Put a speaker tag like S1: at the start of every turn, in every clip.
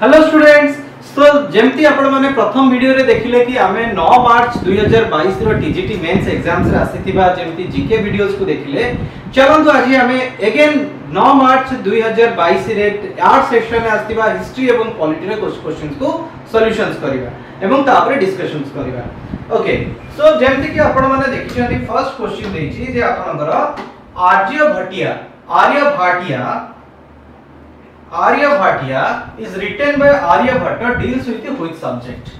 S1: Hello students. सो जेमती आपण माने प्रथम वीडियो रे देखिले कि आमे 9 मार्च 2022 रो टीजीटी मेंस एग्जाम्स रे आसीथिबा जेमती जीके वीडियोस को देखिले। चलंतु आज आमे अगेन 9 मार्च 2022 रे 8 सेक्शन में आसीथिबा हिस्ट्री एवं पॉलिटी रे कुछ क्वेश्चंस को सॉल्यूशंस करिवा एवं तापरे डिस्कशंस करिवा। ओके, सो जेमती कि आपण माने देखिछथि फर्स्ट क्वेश्चन देछि जे आपनकर Aryabhatiya is written by Aryabhatta deals with which subject?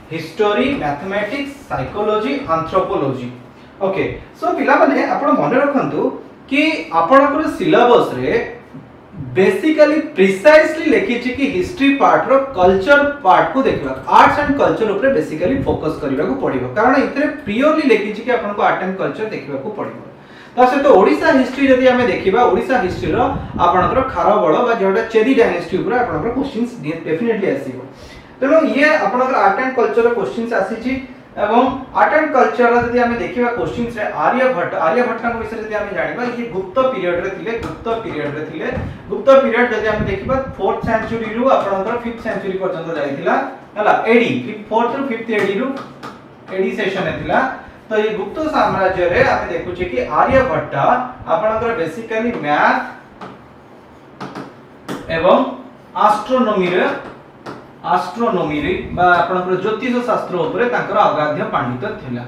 S1: History, mathematics, psychology, anthropology. Okay, so पिला माने आपण मन रखंतु कि आपनकर सिलेबस रे बेसिकली प्रिसाइजली लिखिछि कि हिस्ट्री पार्ट रो कल्चर पार्ट को देखबा, आर्ट्स एंड कल्चर ऊपर बेसिकली फोकस करबा को पड़िबो, कारण इतरे प्योरली लिखिछि कि आपनको आर्ट एंड कल्चर देखबा को पड़िबो। तो ओडिशा हिस्ट्री जदि हमें देखिबा, ओडिशा हिस्ट्री रो आपनकर खारबळ बा जेटा चेदी डायनेस्टी ऊपर आपनकर क्वेश्चंस डेफिनेटली आसीबो। तेनो ये आपनकर आर्ट एंड कल्चर रो क्वेश्चंस आसीछि एवं आर्ट एंड कल्चर रो जदि हमें देखिबा क्वेश्चंस रे आर्यभट्ट को विषय जदि हमें जानिबा, ये गुप्त पीरियड रे थिले। गुप्त पीरियड जदि हमें देखिबा 4th सेंचुरी रु आपनकर 5th सेंचुरी पर्यंत जाइथिला हला, एडी 4th रु 5th एडी रु एडी सेशन हेतिला। तो ये गुप्त साम्राज्य रे आमे देखु छी कि आर्यभट्ट आपनकर बेसिकली मैथ एवं एस्ट्रोनॉमी रे बा आपनकर ज्योतिष शास्त्र ऊपर तांकर अगाध्य पांडित्य थिला।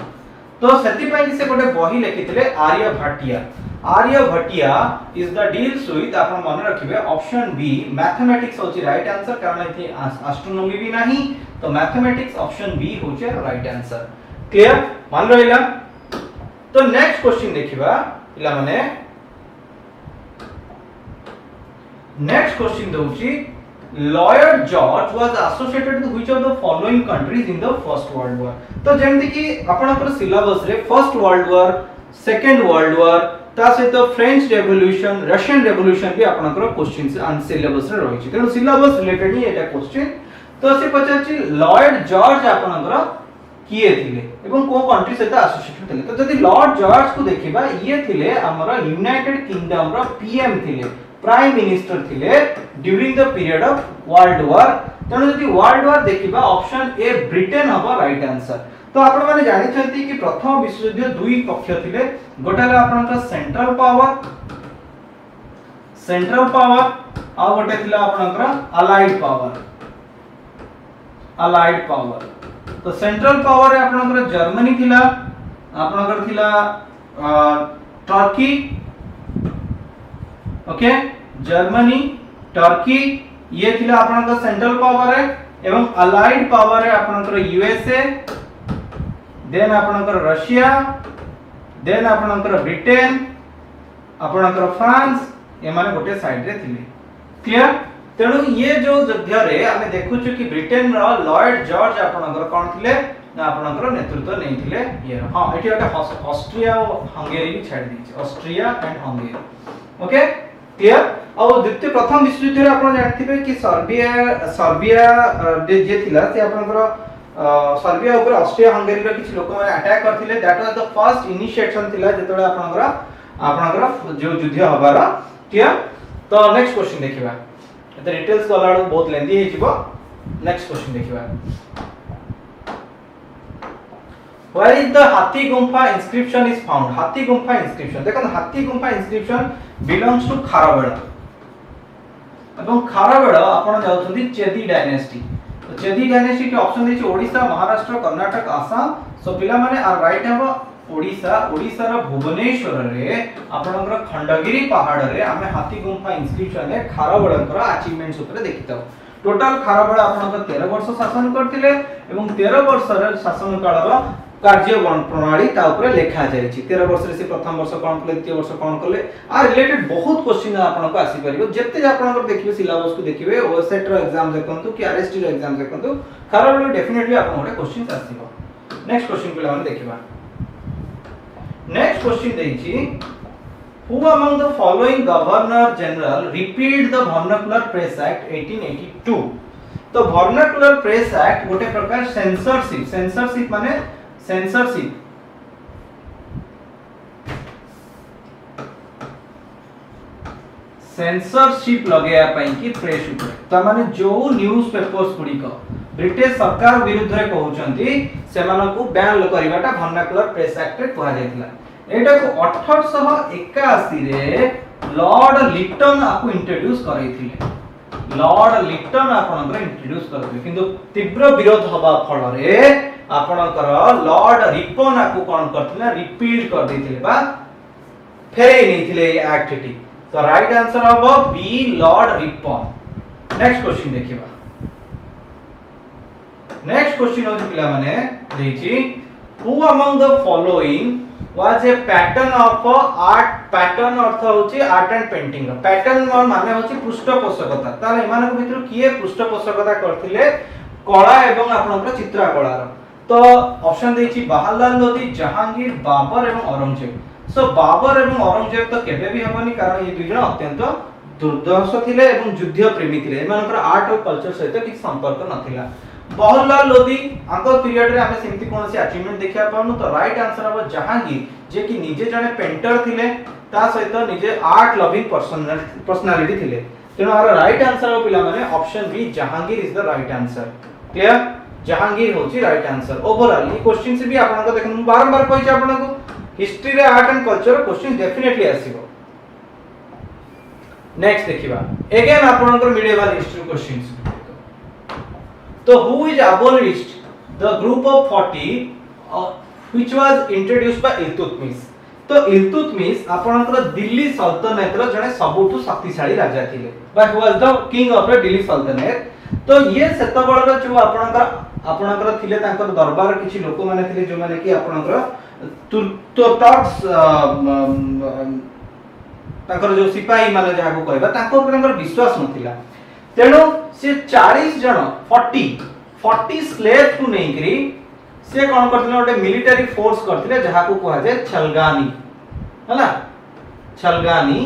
S1: तो सेति पई से गोटे बही लिखिथिले Aryabhatiya is the deals with, आपण मन रखिबे ऑप्शन बी मैथमेटिक्स होची राइट आंसर, कारण इथे एस्ट्रोनॉमी भी नहीं, तो मैथमेटिक्स ऑप्शन बी होचे राइट आंसर। क्लियर मान रहिला। तो नेक्स्ट क्वेश्चन देखिबा पिला माने, नेक्स्ट क्वेश्चन दोउची Lord George was associated with which of the following countries in the first world war. तो जेमति कि आपनकर सिलेबस रे first world war, second world war, ता सहित फ्रेंच रेवोल्यूशन, रशियन रेवोल्यूशन भी आपनकर क्वेश्चंस आंसर सिलेबस रे रहिछि, तेनु सिलेबस रिलेटेड ही एटा क्वेश्चन। तो से पचाछि लॉर्ड जॉर्ज आपनकर किए थिले एवं को कंट्री सहित एसोसिएटेड थिले। तो जदि लॉर्ड जॉर्ज को देखिबा, ये थिले हमर यूनाइटेड किंगडम रो पीएम थिले, प्राइम मिनिस्टर थिले during the period of world war. तेणु जदि वर्ल्ड वॉर देखिबा ऑप्शन ए ब्रिटेन हबो राइट आंसर। तो आपण माने जानि छथि कि प्रथम विश्व युद्ध दुई पक्ष थिले, गोटाले आपनका सेंट्रल पावर आ गोटे थिला आपनका अलाइड पावर। तो सेंट्रल पावर रे आपनकर जर्मनी थिला, आपनकर थिला टर्की, ओके, जर्मनी, टर्की, ये थिला आपनकर सेंट्रल पावर रे, एवं अलाइड पावर रे आपनकर यूएसए, देन आपनकर रशिया, देन आपनकर ब्रिटेन, आपनकर फ्रांस, ये माने गोटे साइड रे थिले। क्लियर। तेणु ये जो युद्ध रे आमे देखुछु कि ब्रिटेन रो लॉर्ड जॉर्ज आपनकर कोन थिले ना आपनकर नेतृत्व नै थिले। ये हां एठी ओटे ऑस्ट्रिया और हंगेरी भी छाड़ दी, Austria and Hungary. Okay, clear. और द्वितीय प्रथम विश्व युद्ध रे आपण जानथिबे कि सर्बिया जे थिला से आपनकर सर्बिया ऊपर ऑस्ट्रिया हंगेरी रो किछ लोक माने अटैक करथिले। That was the first initiation थिला जेतोळे आपनकर जो युद्ध हबार। क्लियर। तो नेक्स्ट क्वेश्चन देखिबा, एते डिटेल्स गलाडो बहुत लेंदी हे जिवो। नेक्स्ट क्वेश्चन देखिबा, वेयर इज द हाथी गुंफा इंस्क्रिप्शन इज फाउंड। हाथी गुंफा इंस्क्रिप्शन देखो, हाथी गुंफा इंस्क्रिप्शन बिलोंग्स टू खारवेल एवं खारवेल आपण जाउछंती चेदी डायनेस्टी। तो चेदी डायनेस्टी के ऑप्शन देछि ओडिसा, महाराष्ट्र, कर्नाटक, आसाम। सो पिला माने आर राइट हबो ओडिसा। ओडिसा रो भुवनेश्वर रे आपनकर खंडगिरी पहाड़ रे आमे हाथी गुंफा इंस्क्रिप्शन रे खारवेलकर अचीवमेंट्स ऊपर देखितो। टोटल खारवेल आपनकर 13 वर्ष शासन करथिले एवं 13 वर्ष रे शासन काल रो कार्य प्रणाली ता ऊपर लिखा जायछि। 13 वर्ष रे से प्रथम वर्ष कोन कले, द्वितीय वर्ष कोन कले, आ रिलेटेड बहुत क्वेश्चन आपनको आसी परिबो। जत्ते आपनकर देखिबे सिलेबस को देखिबे, ओसेट रो एग्जाम देखंतु कि आरएसटी रो एग्जाम देखंतु, खारवेल डेफिनेटली आपन गोटे क्वेश्चन आसीबो। नेक्स्ट क्वेश्चन पिला माने देखिबा। नेक्स्ट क्वेश्चन देछि, who among the following governor general repealed the vernacular press act 1882। तो वर्नाकुलर प्रेस एक्ट गोटे प्रकार सेंसरशिप माने सेंसरशिप सेंसरशिप लगेया पई कि प्रेस ऊपर त माने जो न्यूज पेपर्स गुडी को ब्रिटिश सरकार विरुद्ध रे कहउचंती सेमान को बैन करबाटा वर्नाकुलर प्रेस एक्ट रे कहा जायतिला एटा को 1881 रे लॉर्ड लिटन आपको इंट्रोड्यूस करैथिले लॉर्ड लिटन आपनकर इंट्रोड्यूस करथिले किंतु तीव्र विरोध हवा फल रे आपनकर लॉर्ड रिपन आपको कोन करथिले रिपील कर दैथिले बा फेरै नैथिले एक्ट टी तो राइट आंसर हबो B Lord Ripon next question देखिबा नेक्स्ट क्वेश्चन हो पिला माने देछि who among the following was a pattern of art pattern अर्थ होची आर्ट एंड पेंटिंग पैटर्न माने होची पृष्ठपोषकता तार एमानक भितर किए पृष्ठपोषकता करथिले कला एवं आपनकर चित्र कला तो ऑप्शन देछि बहारलाल लोधी जहांगीर बाबर एवं औरंगजेब सो बाबर एवं औरंगजेब तो केबे भी हेबनी कारण ये दुई जण अत्यंत दुर्दर्श थिले एवं युद्ध प्रेमी थिले एमानकर आर्ट और कल्चर सहित किछ संपर्क नथिला बहारलाल लोधी आंको पीरियड रे हमें सेमति कोनसी अचीवमेंट देखिया पाउनु तो राइट आंसर हबो जहांगीर जे कि निजे जने पेंटर थिले ता सहित निजे आर्ट लविंग पर्सनालिटी थिले तेनो आर राइट आंसर हो पिला माने option B Jahangir is the right answer clear Jahangir होची राइट आंसर ओवरऑल ये क्वेश्चन से भी आपन को देखन बारंबार कहै छै आपन को हिस्ट्री रे art and culture question definitely आसीबो नेक्स्ट देखिबा अगेन आपन को मिडियवल हिस्ट्री क्वेश्चंस तो who is abolished the group of 40 which was introduced by Iltutmish तो इल्तुतमिश आपनकर दिल्ली सल्तनत रो जने सबुठु शक्तिशाली राजा थिले but was the king of the Delhi सल्तनत तो ये सेतबळ रो जो आपनकर थिले तांकर दरबार किछि लोक माने थिले जो माने कि आपनकर तुर्तक्स तांकर जो सिपाही माने जहा को कहबा तांकर ऊपर विश्वास नथिला तेणु से 40 जन 40 स्लेव को नेकरी से कोन करथिले ओटे मिलिटरी फोर्स करथिले जहा को कहा जाय छलगानी हला छलगानी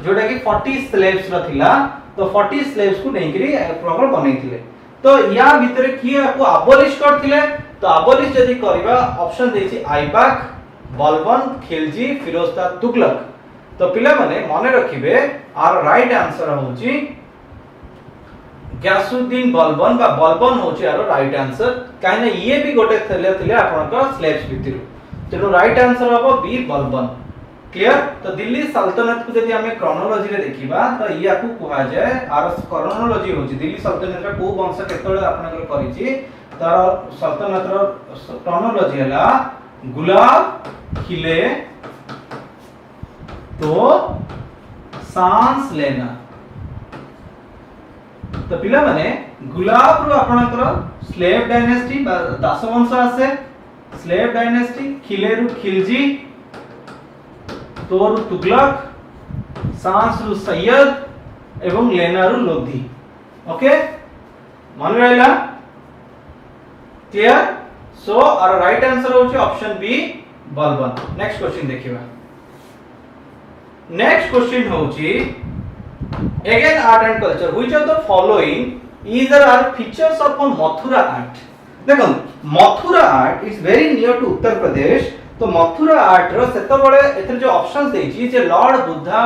S1: जोटा कि 40 स्लेव्स रथिला तो 40 स्लेव्स को नेकरी प्रॉपर बनैथिले तो या भीतर किए को अबोलिश करथिले तो अबोलिश यदि करबा ऑप्शन देछि आइबाक बलबन खिलजी फिरोजशाह तुगलक तो पिला माने मने रखिबे आर राइट आंसर होछि ग्यासुद्दीन बलबन बा बलबन होची आरो राइट आंसर काहे ना ये भी गोटे थिले आपनकर स्लेव्स भितर तेनो राइट आंसर हबो बी बलबन क्लियर तो दिल्ली सल्तनत को यदि हमें क्रोनोलॉजी रे देखिबा तो या को कहा जाय आर क्रोनोलॉजी होची दिल्ली सल्तनत रे को वंश केतळे आपनकर करिछि तार सल्तनत रो क्रोनोलॉजी हला गुलाब खिले तो सांस लेना तो पिला माने गुलाब रो आपनकर स्लेव डायनेस्टी दास वंश आसे स्लेव डायनेस्टी खिले रु खिलजी तोर तुगलक सांस रु सैयद एवं लेना रु लोधी ओके मन रहला क्लियर सो आर राइट आंसर होची option B Balban next question देखिबा नेक्स्ट क्वेश्चन होची again art and culture which of the following is are features of Mathura art देखो Mathura art is very near to Uttar Pradesh तो मथुरा आर्ट रो सेत बळे एथर जो options देछि जे Lord Buddha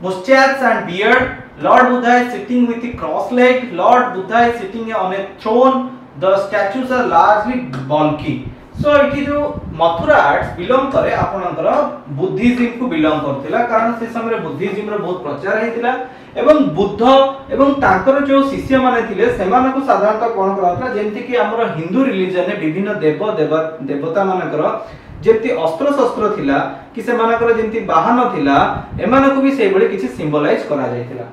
S1: mustaches and beard lord buddha is sitting with a cross leg lord buddha is sitting on a throne the statues are largely bulky सो इठी जो Mathura arts belong करे आपनकर Buddhism को belong करथिला कारण से समय रे बुद्धिज्म रो बहुत प्रचार हेतिला एवं बुद्ध एवं तांकर जो शिष्य माने थिले सेमान को साधारणतः कोन कराथला जेंति कि हमर हिंदू रिलीजन रे विभिन्न देवता मानकर जेंति अस्त्र शस्त्र थिला कि सेमानकर जेंति वाहन थिला एमान को भी सेहि बळे किछि सिंबलाइज करा जायतिला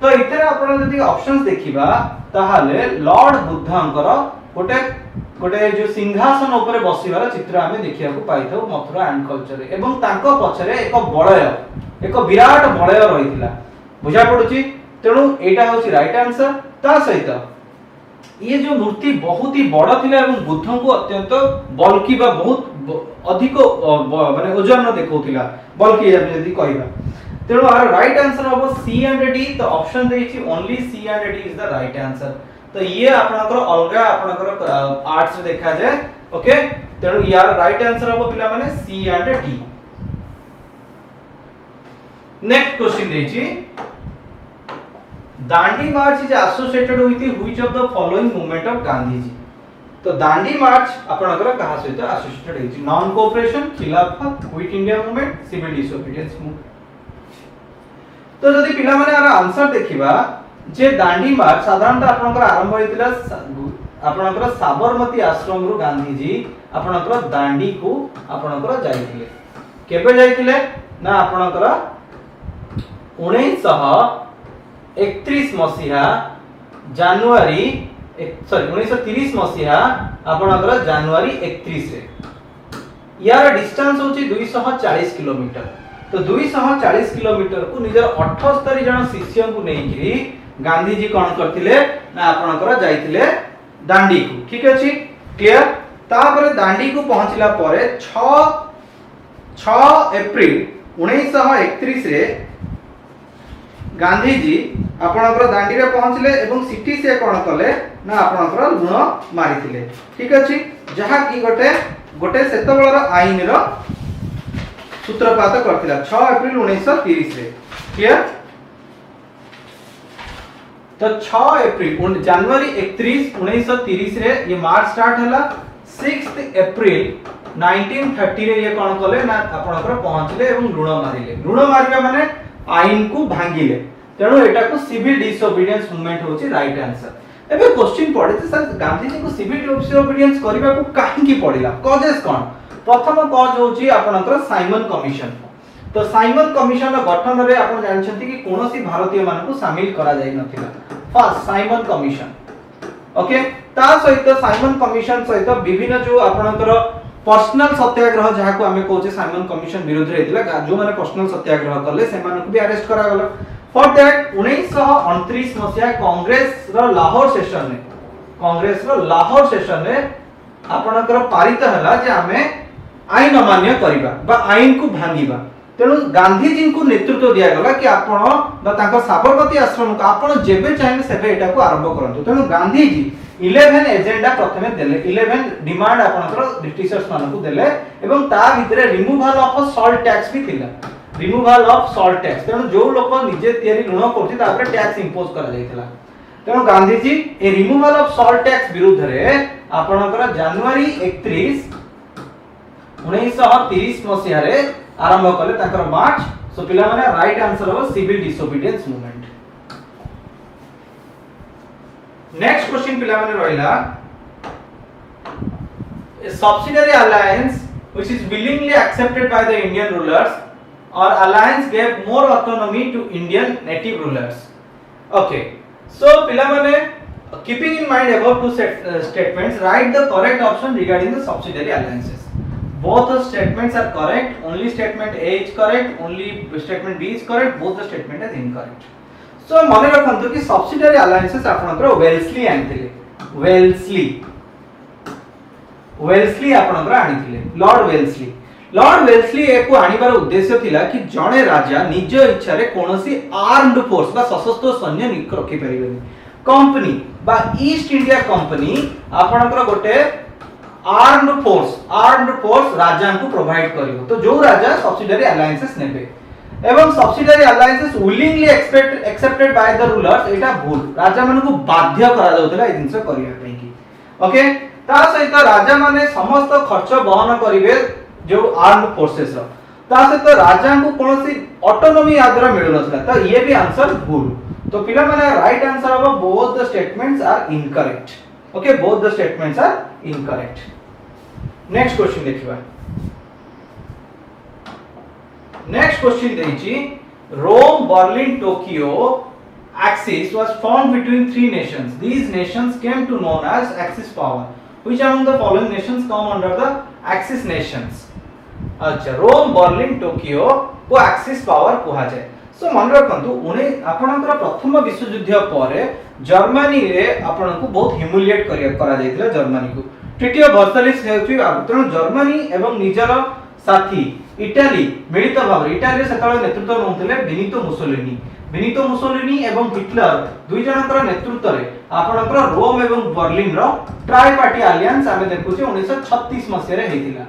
S1: तो इतरे आपण जदि ऑप्शंस देखिबा ताहाले लॉर्ड बुद्धंकर गोटे जो सिंहासन ऊपर बसिबार चित्र हमें देखिया को पाइथौ मथुरा एंड कल्चर एवं तांको पछरे एक विराट बलय रहितला बुझा पडुची तेणु एटा होची राइट आंसर ता सहित ये जो मूर्ति बहुत ही बड़ थिला एवं बुद्धं को अत्यंत बल्कि बा बहुत अधिक माने ओजन देखौथिला बल्कि यदि कहबा तेणु आर राइट आंसर हबो सी एंड डी तो ऑप्शन देछि only C and D is the right answer तो ये आपनकर अलगा आपनकर आर्ट्स रे देखा जाय ओके तेणु यार राइट आंसर हबो पिला माने C and D next question देछि Dandi march is associated with which of the following movement of Gandhi ji. तो दांडी मार्च आपनकर कहा सहित एसोसिएटेड है non cooperation, Khilafat, quit India movement, civil disobedience movement. तो जदि पिला माने आर आंसर देखिबा जे दांडी मार्च साधारणतः आपनकर आरंभ होइतिला आपनकर साबरमती आश्रम रु गांधी जी आपनकर दांडी को आपनकर जाइतिले। केबे जाइतिले ना आपनकर 1931 मसिहा जनवरी 1930 मसिहा आपनकर जनवरी 31 रे यार डिस्टेंस होची 240 किलोमीटर। तो 240 किलोमीटर को निजर 78 जन शिष्य को नेकी गांधी जी कोन करथिले ना आपनकर जाइतिले दांडी को। ठीक अछि क्लियर। तापर दांडी को पहुंचला परे 6 अप्रैल 1931 रे गांधी जी आपनकर दांडी रे पहुंचले एवं सिटी से कोन कले ना आपनकर लुण मारिथिले। ठीक अछि जहा की गोटे सेतबेलर आईन रो सूत्रपात करथिला 6 अप्रैल 1930 रे। क्लियर। तो 6 अप्रैल जनवरी 31 1930 रे ये मार्च स्टार्ट हला। 6 अप्रैल 1930 रे ये कोन कले ना आपनकर पहुंचले एवं लुण मारिले। लुण मारिबा माने आईन को भांगिले तेणु एटा को सिविल डिसोबीडियंस मूवमेंट होची राइट आंसर। एबे क्वेश्चन पड़े सर गांधी जी को सिविल डिसोबीडियंस करबा को काहे की पड़िला कॉजेस कोन। प्रथम कॉज होची आपनकर साइमन कमिशन। तो साइमन कमिशन गठन रे आपण जानछंती कि कोनोसी भारतीय मान को शामिल करा जाय नथिला। First Simon Commission okay. ता सहित साइमन कमिशन सहित विभिन्न जो आपनकर पर्सनल सत्याग्रह जहा को हमें कहूचे साइमन कमिशन विरोध रे हेतिला जो माने पर्सनल सत्याग्रह करले से मान को भी अरेस्ट करा गलो। फॉर दैट 1929 मसिया कांग्रेस रो लाहौर सेशन रे आपनकर पारित हला जे हमें आईन अमान्य करिबा बा आईन को भांगीबा। तेणु गांधी जी को नेतृत्व दिया गला कि आपण बा तांका साबरमती आश्रम को आपण जेबे चाहे सेबे एटा को आरंभ करंतु। तेणु गांधी जी 11 एजेंडा प्रथमे देले 11 डिमांड आपनकर ब्रिटिशर्स मान को देले एवं ता भितरे रिमूवल ऑफ सॉल्ट टैक्स भी थिला। रिमूवल ऑफ सॉल्ट टैक्स तेणु जो लोक निजे तयारी ऋण करथि तापर टैक्स इंपोज करा जायतिला। तेणु गांधी जी ए रिमूवल ऑफ सॉल्ट टैक्स विरुद्ध रे आपनकर जनवरी 31 1930 मसिया रे आरंभ कले ताकर मार्च। सो पिला माने राइट आंसर हो civil disobedience movement. Next question पिला माने रहिला a subsidiary alliance which is willingly accepted by the Indian rulers or alliance gave more autonomy to Indian native rulers. Okay, so पिला माने keeping in mind above two statements write the correct option regarding the subsidiary alliances. Both the statements are correct. Only statement A is correct. Only statement B is correct. Both the statement is incorrect. So माने रखंतु कि subsidiary alliances आपनकर Wellesley आनिथिले। Wellesley आपनकर आनिथिले Lord Wellesley एको आनिबार उद्देश्य थिला कि जणे राजा निज इच्छा रे कोनोसी आर्म्ड फोर्स बा सशस्त्र सैन्य रखि परिबेनी। कंपनी बा ईस्ट इंडिया कंपनी आपनकर गोटे आर्म्ड फोर्स राजा को प्रोवाइड करिवो। तो जो राजा सब्सिडियरी अलायंसेस नेबे एवं subsidiary alliances willingly accepted by the rulers एटा भूल राजा मन को बाध्य करा जाउतला ए जिंस करिया पई की। ओके ता सहित राजा माने समस्त खर्च वहन करिवे जो आर्म्ड फोर्सेस रो। ता सहित राजा को कोनोसी ऑटोनॉमी आदरा मिलु नथला। तो ये भी आंसर भूल। तो पिला माने right answer of both the statements are incorrect. Okay, both the statements are incorrect. Next question देखिबा। Next question देछि Rome, Berlin, Tokyo axis was formed between three nations. These nations came to known as Axis power. Which among the following nations come under the Axis nations? अच्छा रोम, Berlin, Tokyo को axis power कहा जाए। सो मन रखंतु आपनकर प्रथम विश्व युद्ध परे जर्मनी रे आपन को बहुत ह्यूमिलिएट करा जायतिला। जर्मनी को ट्रीटी ऑफ वर्साइलेस हेउची तेणु जर्मनी एवं निजर साथी इटाली मिलित भाव इटाली सेतळे नेतृत्व नउथिले बेनितो मुसोलिनी एवं हिटलर दुई जनकर नेतृत्व रे आपनकर रोम एवं बर्लिन रो ट्राई पार्टी अलायंस आमे देखुची 1936 मसिया रे हेतिला।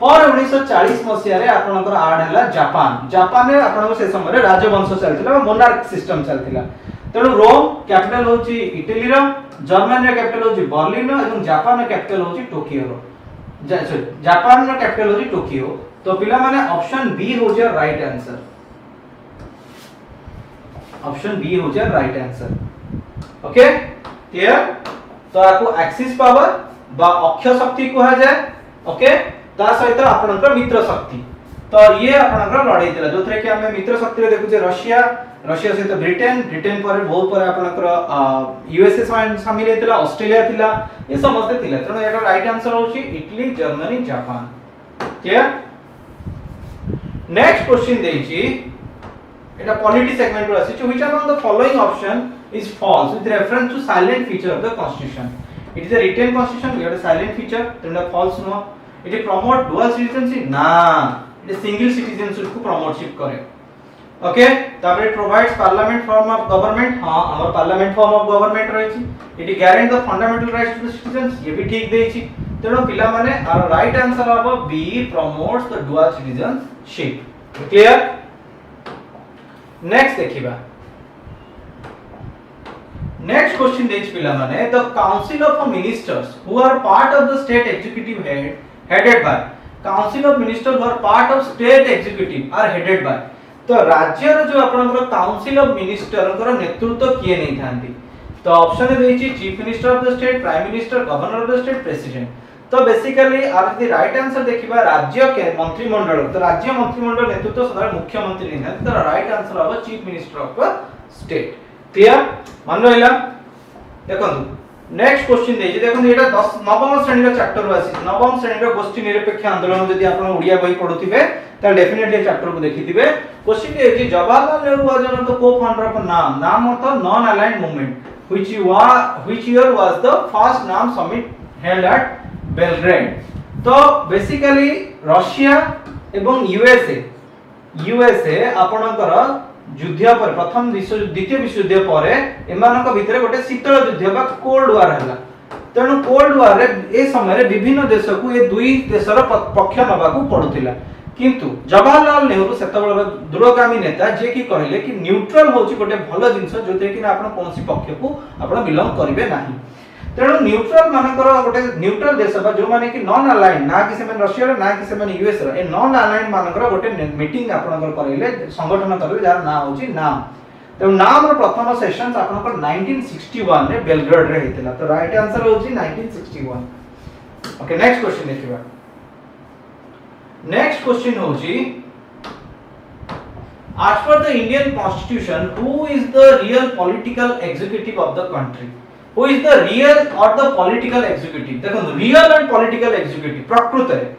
S1: पर 1940 मसिया रे आपनकर आड हला जापान। जापान रे आपनको से समय रे राजवंश चलथिला, मोनार्क सिस्टम चलथिला। तेणु रोम कैपिटल होची इटली रो, जर्मनी रे कैपिटल होची बर्लिन रो एवं जापान रे कैपिटल होची टोक्यो रो। जापान रो कैपिटल होची टोक्यो। तो पिला माने ऑप्शन बी हो जे राइट आंसर। ऑप्शन बी हो जे राइट आंसर। Okay clear. तो आपको एक्सिस पावर बा अक्षय शक्ति कहा जाए। ओके ता सहित आपनकर मित्र शक्ति। तो ये आपनकर लड़ाई थिला जोथरे कि हमें मित्र शक्ति रे देखु जे रशिया, रशिया सहित ब्रिटेन, ब्रिटेन पर बहुत पर आपनकर यूएसए शामिल हेतिला, ऑस्ट्रेलिया थिला, ये समस्त थिला। तनो एटा राइट आंसर होची Italy, Germany, Japan. Clear. Next question देछि एटा पॉलिटी सेगमेंट रो आसी which among the following option is false with reference to silent feature of the constitution. It is a written constitution, we have a silent feature, then a false no. It promote dual citizenship, na it is single citizenship को promote करे. Okay, तब it provides parliament form of government, हाँ हमार parliament form of government रही छी. It guarantee the fundamental rights to the citizens, ये भी ठीक देई छी. तेणु पिला माने our right answer of B promotes the dual citizenship. Clear? Next देखिबा. Next question देख पिला माने the council of ministers who are part of the state executive headed by council of ministers who are part of state executive are headed by तो राज्य रो जो आपनकर council of minister कर नेतृत्व किए नहीं थांती। तो ऑप्शन देछि chief minister of the state, prime minister, governor of the state, president. तो basically are the right answer देखिबा राज्य के मंत्रिमंडल। तो राज्य मंत्रिमंडल नेतृत्व सदा मुख्यमंत्री नहीं थांती। तो राइट आंसर होगा chief minister of the state. Clear मान रहिला। देखंतु नेक्स्ट क्वेश्चन देछि देखंतु एटा 10 नवम श्रेणी रो चैप्टर रो आसी। नवम श्रेणी रो गोष्ठी निरपेक्ष आंदोलन जदि आपण ओडिया बही पढुथिबे त डेफिनेटली चैप्टर को देखिथिबे। क्वेश्चन देछि Jawaharlal Nehru was one of the co-founder of NAM अर्थ non aligned movement which year was the first NAM summit held at Belgrade. तो बेसिकली रशिया एवं यूएसए आपणकर युद्ध पर प्रथम द्वितीय विश्व युद्ध पर एमानक भितरे गोटे शीतल युद्ध बा कोल्ड वार हला। तेणु कोल्ड वार रे ए समय रे विभिन्न देश को ए दुई देशर पक्ष नबा को पड़ुतिला। किंतु जवाहरलाल नेहरू सेतबेल दूरगामी नेता जे कि कहले कि न्यूट्रल होची गोटे भलो जिंस जोते कि आपण कोनसी पक्ष को आपण बिलोंग करिवे नाही। तेणु न्यूट्रल मानकर गोटे न्यूट्रल देश बा जो माने कि नॉन अलाइन्ड ना कि सेमन रशिया रे ना कि सेमन यूएस रे ए नॉन अलाइन्ड मानकर गोटे मीटिंग आपनकर करैले संगठन करले जार ना होची नाम। तो नाम रो प्रथम सेशंस आपनकर 1961 रे बेलग्रेड रे हेतिला। तो राइट आंसर होची 1961। ओके नेक्स्ट क्वेश्चन देखिबा। नेक्स्ट क्वेश्चन होची as per the Indian constitution who is the real political executive of the country? Who is the real or the political executive? देखो real and political executive प्रकृत रे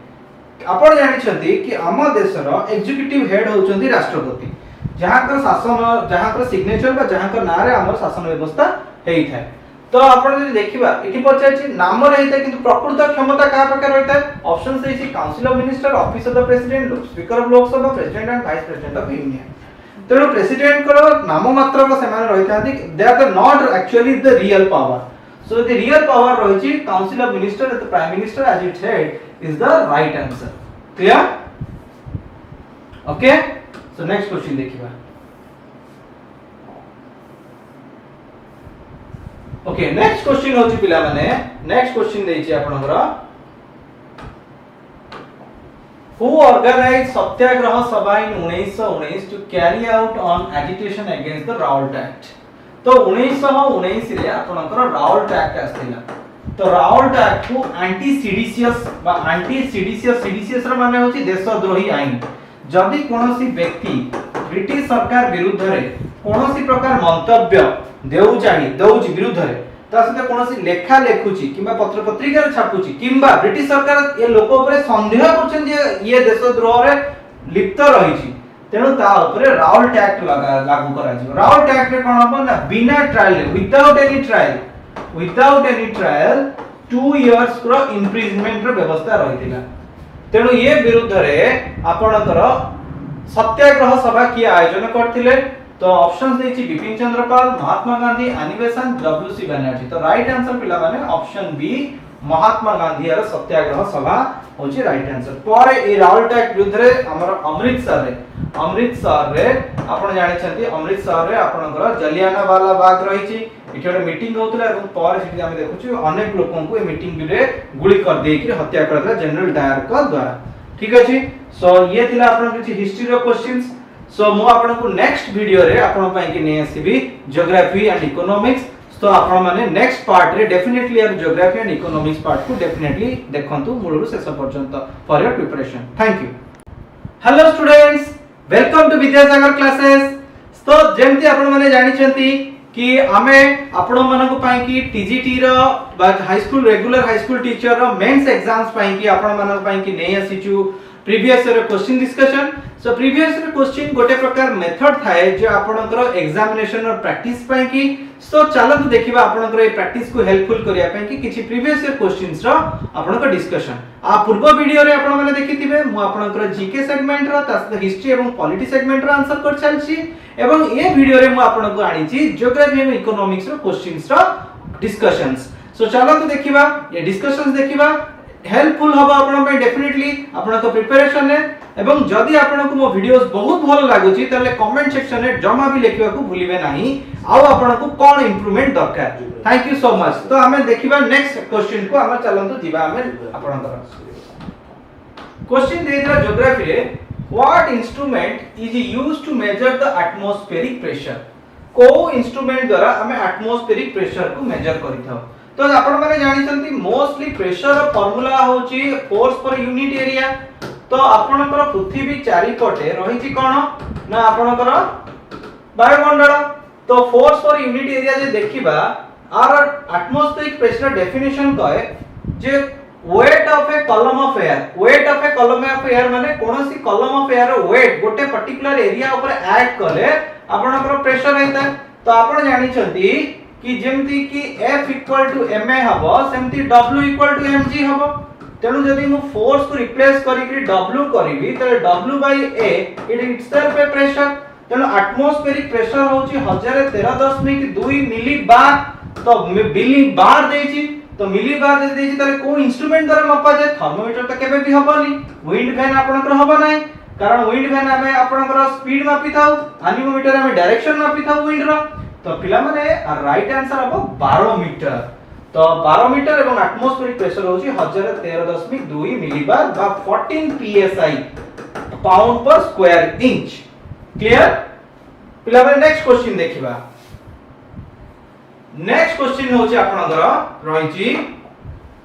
S1: आपण जानि छथि कि हम देशर एग्जीक्यूटिव हेड होचंती राष्ट्रपति जहां कर शासन जहां कर सिग्नेचर बा जहां कर नारे हमर शासन व्यवस्था हेई थाए। तो आपण जदि देखिबा एठी पचाछि नाम रहिता किंतु प्रकृत क्षमता का प्रकार रहिता। ऑप्शन से council of minister, office of the president, speaker of Lok Sabha, president and vice president of union. तेणु प्रेसिडेंट को नाम मात्र को सेमान रहिथांती they are the not actually the real power. So the real power रहिछि council of minister and the prime minister as it head is the right answer. Clear. Okay so next question देखिबा। Okay next question होछि पिला माने next question देछि आपनकर Who organized सत्याग्रह सभा in 1919 to carry out on agitation against the Raoult Act? तो 1919 रे आपनकर राउल्ट एक्ट आस्थिला। तो राउल्ट एक्ट को एंटी सिडिशियस रे माने होची देशद्रोही आईन। जदि कोनोसी व्यक्ति ब्रिटिश सरकार विरुद्ध रे कोनोसी प्रकार मंतव्य देउची विरुद्ध रे ता सते कोनोसी लेखा लेखुची किबा पत्र पत्रिका रे छापुची किबा ब्रिटिश सरकार ए लोक ऊपर संदेह करछन जे ये देशद्रोह रे लिप्त रहिची तेणु ता ऊपर राउल्ट एक्ट लागू करा जिवो। राउल्ट एक्ट रे कोन हबो ना बिना trial without any trial 2 years रो इम्प्रिजमेंट रो व्यवस्था रहितिला। तेणु ये विरुद्ध रे आपनकर सत्याग्रह सभा की आयोजन करथिले। तो ऑप्शंस देछि बिपिन चंद्र पाल, महात्मा गांधी, अनिबेसन, डब्ल्यूसी बनर्जी। तो राइट आंसर पिला माने ऑप्शन बी महात्मा गांधी यार सत्याग्रह सभा होची राइट आंसर। पर ए राउलट एक्ट विरुद्ध रे हमर अमृतसर रे आपण जानि छथि अमृतसर रे आपनकर जलियानवाला बाग रही छी इठे एक मीटिंग होतला एवं पर सिटी हम देखुछु अनेक लोकन को ए मीटिंग रे गुली कर देई कि हत्या कर दिला जनरल डायर का द्वारा। ठीक अछि। सो ये थिला आपन किछि हिस्ट्री रो क्वेश्चंस। सो मु आपन को नेक्स्ट वीडियो रे आपन पई कि नै आसीबी ज्योग्राफी एंड इकोनॉमिक्स। तो आपण माने नेक्स्ट पार्ट रे डेफिनेटली यार ज्योग्राफी एंड इकोनॉमिक्स पार्ट को डेफिनेटली देखंतु मूलरु शेष पर्यंत for your preparation. Thank you. Hello students, welcome to Vidyasagar classes. तो जेमति आपण माने जानि छथि कि आमे आपण मानक पई कि टीजीटी रो बा high school regular high school teacher रो मेंस एग्जाम्स पई कि आपण मानक पई कि नै आसीचु previous year question discussion. So previous year question गोटे प्रकार मेथड थाए जे आपनकर एग्जामिनेशन और प्रैक्टिस पई कि। सो चलत देखिबा आपनकर ए प्रैक्टिस को हेल्पफुल करिया पई कि किछि प्रीवियस ईयर क्वेश्चंस रो आपनकर डिस्कशन आ पूर्व वीडियो रे आपण माने देखिथिबे मु आपनकर जीके सेगमेंट रो तास हिस्ट्री एवं पॉलिटी सेगमेंट रो आंसर कर चलछि एवं ए वीडियो रे मु आपनको आनिछि ज्योग्राफी एवं इकोनॉमिक्स रो क्वेश्चंस रो डिस्कशंस। सो चलत देखिबा ये डिस्कशंस देखिबा हेल्पफुल हबा आपण पे डेफिनेटली आपनको प्रिपरेशन ने एवं जदि आपनको मो वीडियोस बहुत भलो लागुची तले कमेंट सेक्शन रे जमा भी लिखिबा को भूलिबे नाही आ आपनको कोन इंप्रूवमेंट दरकार। Thank you so much. तो हमें देखिबा नेक्स्ट क्वेश्चन को हम चलंतु जीवा हमें आपनकर क्वेश्चन देइतरा ज्योग्राफी रे what instrument is used to measure the atmospheric pressure. को इंस्ट्रूमेंट द्वारा हमें एटमॉस्फेरिक प्रेशर को मेजर करिथाउ। तो आपण माने जानि छथि मोस्टली प्रेशर फार्मूला होची फोर्स पर यूनिट एरिया। तो आपनकर पृथ्वी चारि पटे रहिछि कोन ना आपनकर वायुमंडल। तो फोर्स पर यूनिट एरिया जे देखिबा आर एटमॉस्फेरिक प्रेशर डेफिनेशन कहे जे weight of a column of air. Weight of a column of air माने कोनोसी कॉलम ऑफ एयर वेट गोटे पर्टिकुलर एरिया ऊपर ऐड करे आपनकर प्रेशर हेता। तो आपण जानि छथि कि जेमति कि F इक्वल टू ma हबो सेमति W इक्वल टू mg हबो। तेनु जदि मु फोर्स को रिप्लेस करी कि W करबी त W by A it itself a pressure. तेनु एटमॉस्फेरिक प्रेशर होची 1013.2 मिली बार। तो मिली बार देछि तो मिली बार जे देछि तले को इंस्ट्रूमेंट द्वारा मापा जाय। थर्मोमीटर त केबे भी हबनी, विंड फैन आपनकर हबो नै कारण विंड फैन हमें आपनकर स्पीड मापी थाउ, एनीमोमीटर हमें डायरेक्शन मापी थाउ विंड रो। तो पिला माने राइट आंसर हबो बारोमीटर। तो बारोमीटर एवं एटमॉस्फेरिक प्रेशर होची 1013.2 मिलीबार बा 14 psi pound per square inch. Clear पिला माने नेक्स्ट क्वेश्चन देखिबा। नेक्स्ट क्वेश्चन होची आपनकर रहिची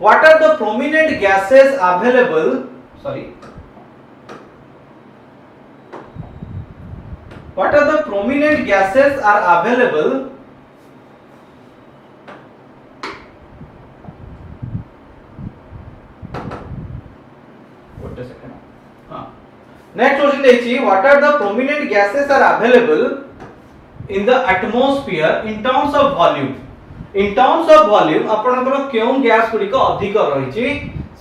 S1: what are the prominent gases available What are the prominent gases are available Wait a second. Next question देछि what are the prominent gases are available in the atmosphere in terms of volume. In terms of volume आपनकर केउ gas गुडी को अधिक रहिछि।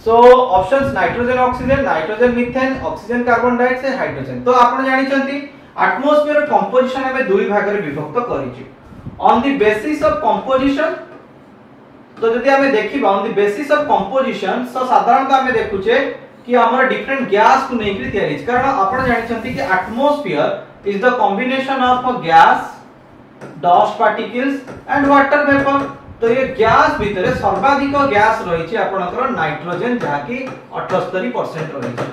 S1: So options nitrogen oxygen, nitrogen methane, oxygen carbon dioxide, hydrogen. तो आपण जानि छथि एटमॉस्फेयर कंपोजिशन हमें दुई भाग रे विभक्त करिछि on the basis of composition. तो जदि हमें देखिबा on the basis of composition so साधारणतः हमें देखुछे कि हमर डिफरेंट गैस को नेकरी तयारी छै कारण आपण जानि छथि कि atmosphere is the combination of gas, dust particles and water vapour. तो ये गैस भितरे सर्वाधिक गैस रही छै आपनकर नाइट्रोजन जहा कि 78% रही छै।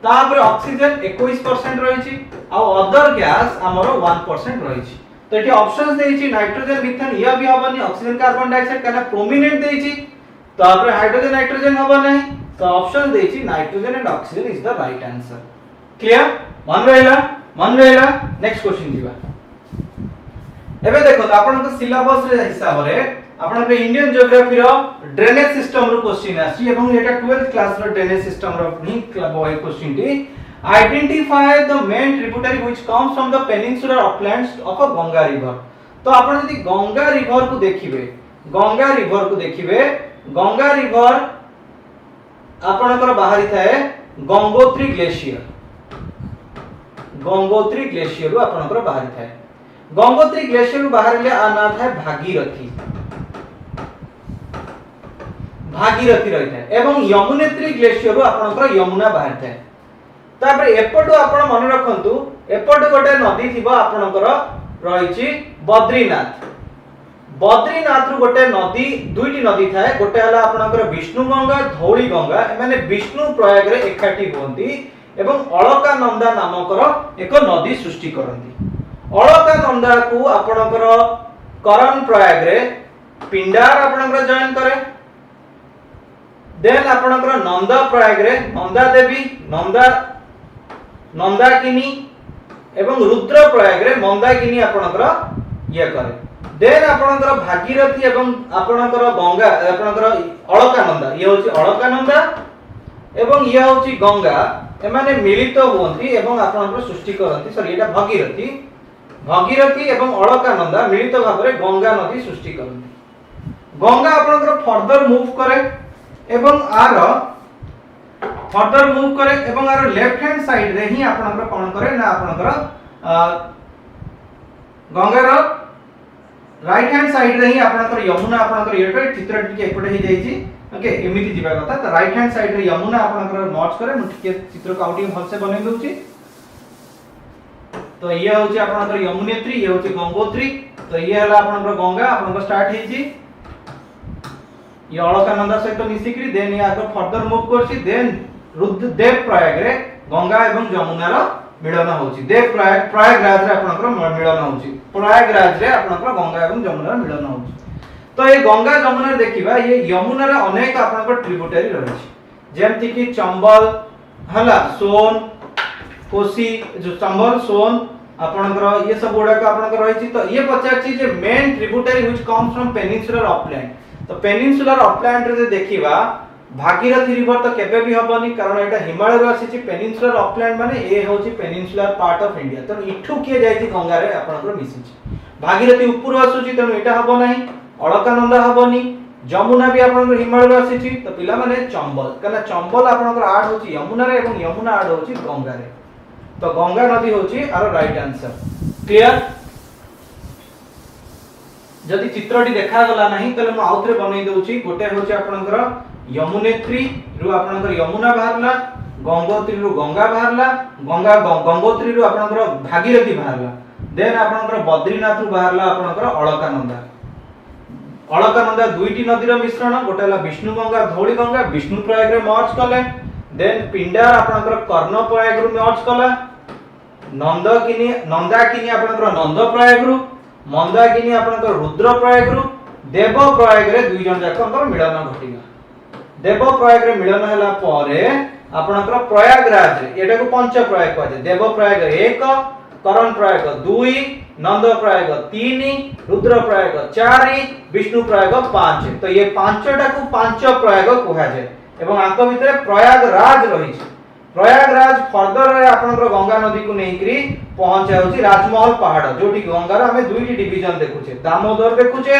S1: तापर ऑक्सीजन 21% रही छी आ अदर गैस हमरो 1% रही छी। तो एठी ऑप्शंस देई छी नाइट्रोजन मीथेन या भी हबनी, ऑक्सीजन कार्बन डाइऑक्साइड काना प्रोमिनेंट देई छी। तापर हाइड्रोजन नाइट्रोजन हबो नै तो ऑप्शन देई छी nitrogen and oxygen is the right answer. Clear मन रहला नेक्स्ट क्वेश्चन दिबा। एबे देखो आपन को सिलेबस रे हिसाब रे आपन के इंडियन ज्योग्राफी रो ड्रेनेज सिस्टम रो क्वेश्चन आसी एवं एटा 12th क्लास रो ड्रेनेज सिस्टम रो ही बॉय क्वेश्चन टी identify the main tributary which comes from the peninsular uplands of a Ganga river. तो आपन यदि गंगा रिवर को देखिबे गंगा रिवर आपनकर बाहरी थाए गंगोत्री ग्लेशियर रो आपनकर बाहरी थाए। गंगोत्री ग्लेशियर रो बाहरले आ ना थाए भागीरथी। भागीरथी रही था एवं यमुनेत्री ग्लेशियर आपनकर यमुना बाहर था। तापर एपटो आपण मन रखंतु एपटो गोटे नदी थिबा आपनकर रहिछि बद्रीनाथ। बद्रीनाथ रु गोटे नदी दुईटी नदी थाए गोटे हला आपनकर विष्णु गंगा धौली गंगा एमाने विष्णु प्रयाग रे एकाठी होंती एवं अलकानंदा नामकर एक नदी सृष्टि करंती। अलकानंदा को आपनकर करण प्रयाग रे पिंडार आपनकर जॉइन करे। देन आपनकर नंदा प्रयाग रे नंदा देवी नंदाकिनी एवं रुद्र प्रयाग रे मंदाकिनी आपनकर ये करे। देन आपनकर भागीरथी एवं आपनकर गंगा आपनकर अलकानंदा ये होची अलकानंदा एवं ये होची गंगा एमाने मिलित होंती एवं आपनकर सृष्टि करंती। सॉरी एटा भागीरथी एवं अलकानंदा मिलित भाबरे गंगा नदी सृष्टि करंती। गंगा आपनकर फर्दर मूव करे एवं आर लेफ्ट हैंड साइड रे ही आपनकर कोन करे ना आपनकर गंगार राइट हैंड साइड रे ही आपनकर यमुना आपनकर ये चित्र टिके एपटे ही जाईची। ओके एमिति जिबा कथा तो राइट हैंड साइड रे यमुना आपनकर मर्ज करे मु टिके चित्र को आउटिंग भल से बनै दउची। तो ये होची आपनकर यमुनेत्री ये होची गंगोत्री। तो ये हला आपनकर गंगा आपनकर स्टार्ट हेची ये अलकानंदा सहित मिसिकरी देन ये आगे फर्दर मूव करछि। देन रुद्रदेव प्रयाग रे गंगा एवं यमुना रो मिलन होची। देव प्रयागराज रे आपनकर मिलन होची। प्रयागराज रे आपनकर गंगा एवं यमुना रो मिलन होची। तो ये गंगा यमुना देखिबा ये यमुना रे अनेक आपनकर ट्रिब्यूटरी रहछि जेमति कि चंबल हला सोन कोसी जो चंबल सोन आपनकर ये सब गुडा का आपनकर रहछि। तो ये पचाछि जे main tributary which comes from peninsular upland. तो पेनिनसुलर अपलैंड रे देखिबा भागीरथी रिवर तो केबे भी हबनी कारण एटा हिमालय रो आसी छि। पेनिनसुलर अपलैंड माने ए होछि पेनिनसुलर पार्ट ऑफ इंडिया। तो इठु किए जाय छि गंगा रे आपनकर मिसि छि। भागीरथी ऊपर आसु छि तनो एटा हबो नाही अलकानंदा हबनी यमुना भी आपनकर हिमालय रो आसी छि। तो पिला माने चंबल कना चंबल आपनकर आड होछि यमुना रे एवं यमुना आड होछि गंगा रे। तो गंगा नदी होछि आरो राइट आंसर। क्लियर जदि चित्रटी देखा गला नाही तले म आउथरे बनै दउची। गोटे होछि आपनकर यमुनेत्री रु आपनकर यमुना बाहरला गंगोत्री रु गंगा बाहरला गंगोत्री रु आपनकर भागीरथी बाहरला। देन आपनकर बद्रीनाथ रु बाहरला आपनकर अलकानंदा दुईटी नदी रो मिश्रण गोटे हला विष्णु गंगा धौली गंगा विष्णु प्रयाग रे मर्ज कले। देन पिंडार आपनकर कर्ण प्रयाग रु मर्ज कला। नंदाकिनी आपनकर नंद प्रयाग रु मंदाकिनी आपनकर रुद्र प्रयाग रु देव प्रयाग रे दुई जन जाकंकर मिलन घटिला। देव प्रयाग रे मिलन हला परे आपनकर प्रयागराज एटा को पंच प्रयाग कहै। देव प्रयाग 1 करण प्रयाग 2 नंद प्रयाग 3 रुद्र प्रयाग 4 विष्णु प्रयाग 5। तो ये पांचटा को पांच प्रयाग कहै जाय एवं आंक भितरे प्रयागराज रही छै। प्रयागराज फर्दर रे आपनकर गंगा नदी को नेकरी पहुंचा होची राजमहल पहाड़ जोटी गंगा रे हमें दुईटी डिवीजन देखुचे दामोदर देखुचे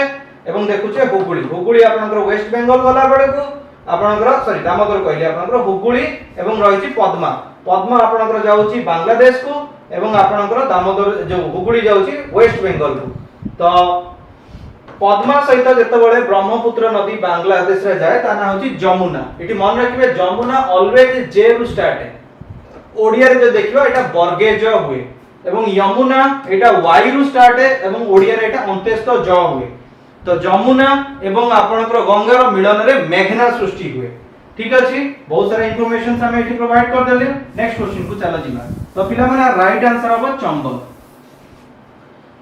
S1: एवं देखुचे हुगुली। हुगुली आपनकर वेस्ट बेंगल वाला बेले को आपनकर सॉरी दामोदर कहली आपनकर हुगुली एवं रहिछि पद्मा। पद्मा आपनकर जाउछि बांग्लादेश को एवं आपनकर दामोदर जो हुगुली जाउछि वेस्ट बेंगल को। तो पद्मा सहित जेतेबेले ब्रह्मपुत्र नदी बांग्लादेश रे जाए ता ना होछि जमुना। एटी मन रखिबे जमुना ऑलवेज जे रु स्टार्ट है। ओडिया रे जे देखिबा एटा बर्गेज हुए एवं यमुना एटा वाई रु स्टार्ट है एवं ओडिया रे एटा अंत्यस्थ ज हुए। तो जमुना एवं आपनकर गंगा रो मिलन रे मेघना सृष्टि हुए। ठीक अछि बहुत सारा इंफॉर्मेशन हम एठी प्रोवाइड कर देले। नेक्स्ट क्वेश्चन को चला जिबा। तो पिला माने राइट आंसर हबो चंबल।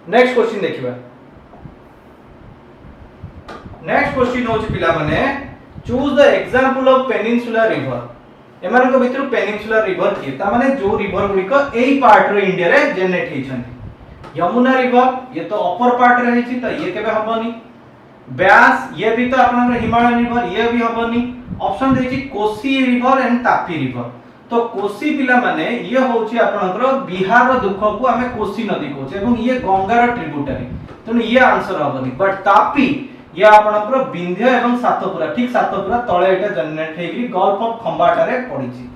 S1: नेक्स्ट क्वेश्चन देखिबा। नेक्स्ट क्वेश्चन होछि पिला माने choose the example of peninsular river. एमान को भितर पेनिनसुलर रिवर की ता माने जो रिवर गुडी को एई पार्ट रे इंडिया रे जनरेट हेछन। यमुना रिवर ये तो अपर पार्ट रे हेछि त ये केबे हबनी। ब्यास ये भी तो आपनकर हिमालय रिवर ये भी हबनी। ऑप्शन देछि Kosi river and Tapi river. तो कोसी पिला माने ये होछि आपनकर बिहार रो दुख को हमें कोसी नदी कहछे एवं ये गंगा रो ट्रिब्यूटरी। तो ये आंसर हबनी। बट तापी या आपनकर विंध्य एवं सातपुरा ठीक सातपुरा तळे एटा जनरेट हेगी गल्फ ऑफ खंबाटा रे पडिछि।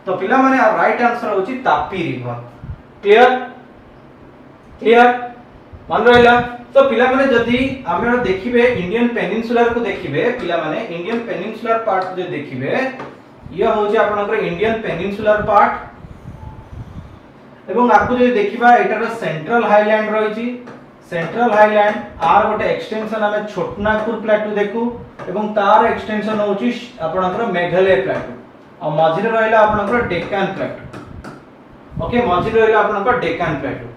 S1: तो पिला माने राइट आंसर होछि तापी रिवर। क्लियर क्लियर मन रहिला। तो पिला माने जदी आमे देखिबे इंडियन पेनिनसुलर को देखिबे पिला माने इंडियन पेनिनसुलर पार्ट जो देखिबे ये होची आपनकर इंडियन पेनिनसुलर पार्ट एवं आपको जो देखिबा एटार सेंट्रल हाईलैंड रहिची सेंट्रल हाईलैंड आर गोटे एक्सटेंशन हमें छोटनागपुर प्लेटू देखू एवं तार एक्सटेंशन होची आपनकर मेघालय प्लेटू और मझिरे रहला आपनकर डेक्कन प्लेटू ओके मझिरे रहला आपनकर डेक्कन प्लेटू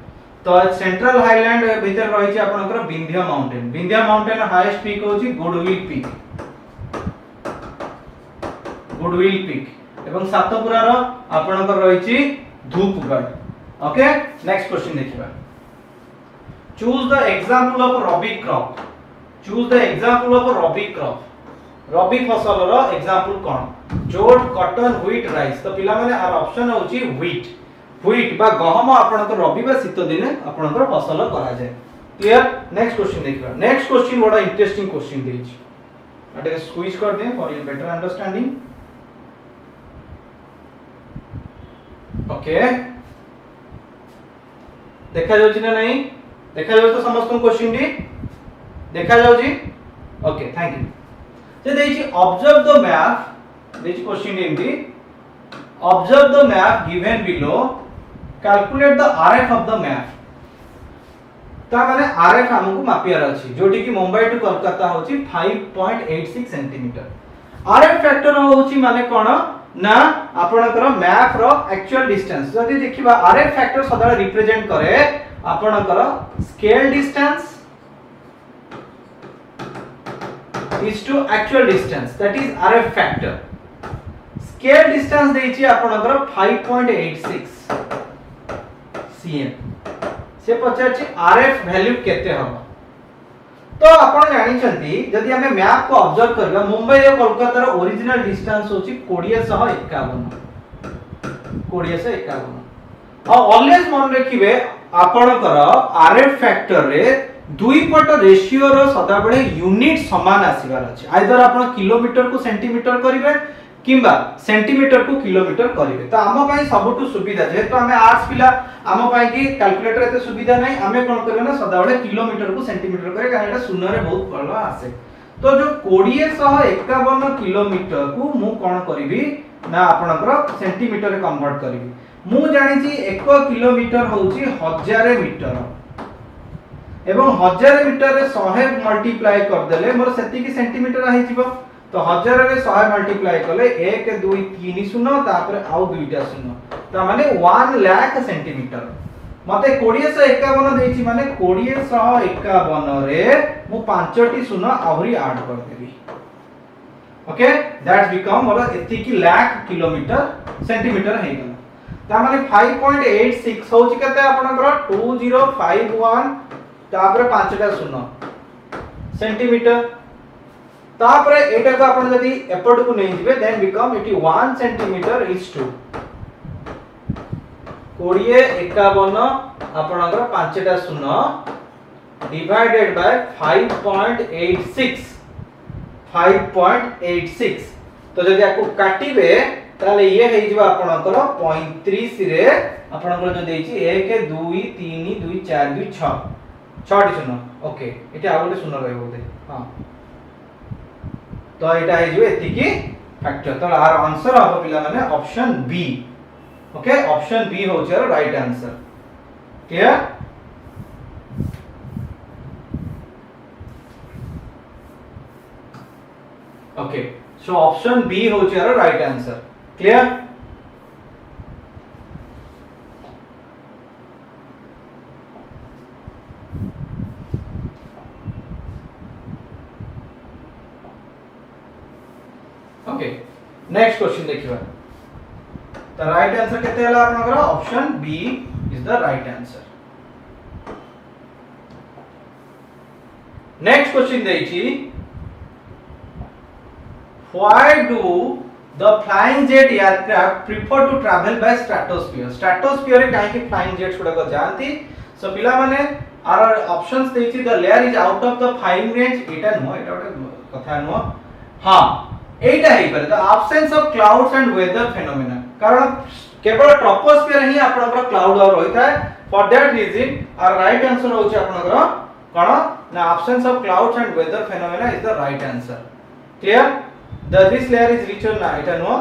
S1: तो सेंट्रल हाईलैंड भीतर रही आपनकर विंध्य माउंटेन हाईएस्ट पीक होची गुडविल पीक एवं सातपुरा रो आपनकर रही धूपगढ़ ओके नेक्स्ट क्वेश्चन देखिबा choose the example of rabi crop rabi फसल रो एग्जांपल कोन जोट कॉटन व्हीट राइस तो पिला माने आर ऑप्शन होची व्हीट बा गहम आपनकर रबी बा शीत दिन आपनकर फसल करा जाय क्लियर नेक्स्ट क्वेश्चन देखिबा नेक्स्ट क्वेश्चन बड़ा इंटरेस्टिंग क्वेश्चन देछि अटे स्क्वीज कर दे for your better understanding okay देखा जाउछि ना नहीं देखा जाउछि तो समस्त क्वेश्चन डी देखा जाउछि ओके थैंक यू जे देछि ऑब्जर्व द मैप देछि क्वेश्चन डी एमडी observe the map given below calculate the RF of the map ता माने आरएफ हमकु मापियार अछि जोटी कि मुंबई टू कोलकाता होछि 5.86 सेंटीमीटर आरएफ फैक्टर होछि माने कोन ना आपनकर मैप रो एक्चुअल डिस्टेंस जदी देखिबा आरएफ फैक्टर सदा रिप्रेजेंट करे आपनकर scale distance is to actual distance that is RF factor scale distance देछि आपनकर 5.86 cm से पचाछि आरएफ वैल्यू केते हम तो आपण जानि छथि जदि हमें मैप को ऑब्जर्व करबा मुंबई और कोलकाता रो ओरिजिनल डिस्टेंस होछि 2051 और ऑलवेज मन रखिबे आपणकर आरएफ फैक्टर रे दुई पट रेशियो रो सदा बेले यूनिट समान आसीबार अछि आइदर आपण किलोमीटर को सेंटीमीटर करिवे किंबा सेंटीमीटर को किलोमीटर करिवे तो आम पई सबटु सुविधा जेहेतु हमें आर्ट्स पिला आम पई की कैलकुलेटर एते सुविधा नै हमें कोन करबे ना सदा बेले किलोमीटर को सेंटीमीटर करे कारण एटा शून्य रे बहुत भलो आसे तो जो 2051 किलोमीटर को मु कोन करबी ना आपनकर सेंटीमीटर रे कन्वर्ट करबी मु जानि छी 1 किलोमीटर होची 1000 मीटर एवं 1000 मीटर रे 100 मल्टीप्लाई कर देले मोर सेति की सेंटीमीटर आही जिवो तो 1000 रे 100 मल्टीप्लाई करले 1 2 3 शून्य तापर आउ दुईटा शून्य त माने 1 लाख सेंटीमीटर मते 2051 देछि माने 2051 रे मु 5टी शून्य आहुरी ऐड कर देबी ओके दैट्स बिकम मोर एति की लाख किलोमीटर सेंटीमीटर हे गला त माने 5.86 होछि कते आपनकर 2051 तापर 5टा शून्य सेंटीमीटर तापर एटा को आपण जदी एपड को नै जिवे then become it 1 centimetre is to 2051 आपणकर 5टा शून्य डिवाइडेड बाय 5.86 तो जदी आपको काटिबे ताले ये हे जिवा आपणकर 35 रे आपणकर जो देछि 1 2 3 2 4 2 6 6टी शून्य ओके एटा आउटे शून्य रहबो दे हां तो एटा हे जो एति की फैक्टर तो आर आंसर हो पिला माने option B okay option B हो छ right answer clear okay so option B हो छ right answer clear okay next question देखिबा द राइट आंसर केते हला आपनकर option B is the right answer next question देछि why do the flying jet aircraft prefer to travel by stratosphere रे काहे कि फ्लाइंग जेट्स गुडा को जानती सो पिला माने आर ऑप्शंस देछि the layer is out of the flying range एटा नो एटा कथा नो हां एटा हे पर the absence of clouds and weather phenomena कारण केवल ट्रोपोस्फियर ही आपनकर क्लाउड और होइता है for that reason our right answer होछि आपनकर कौन ना absence of clouds and weather phenomena is the right answer. Clear? The this layer is rich or ना এটা नो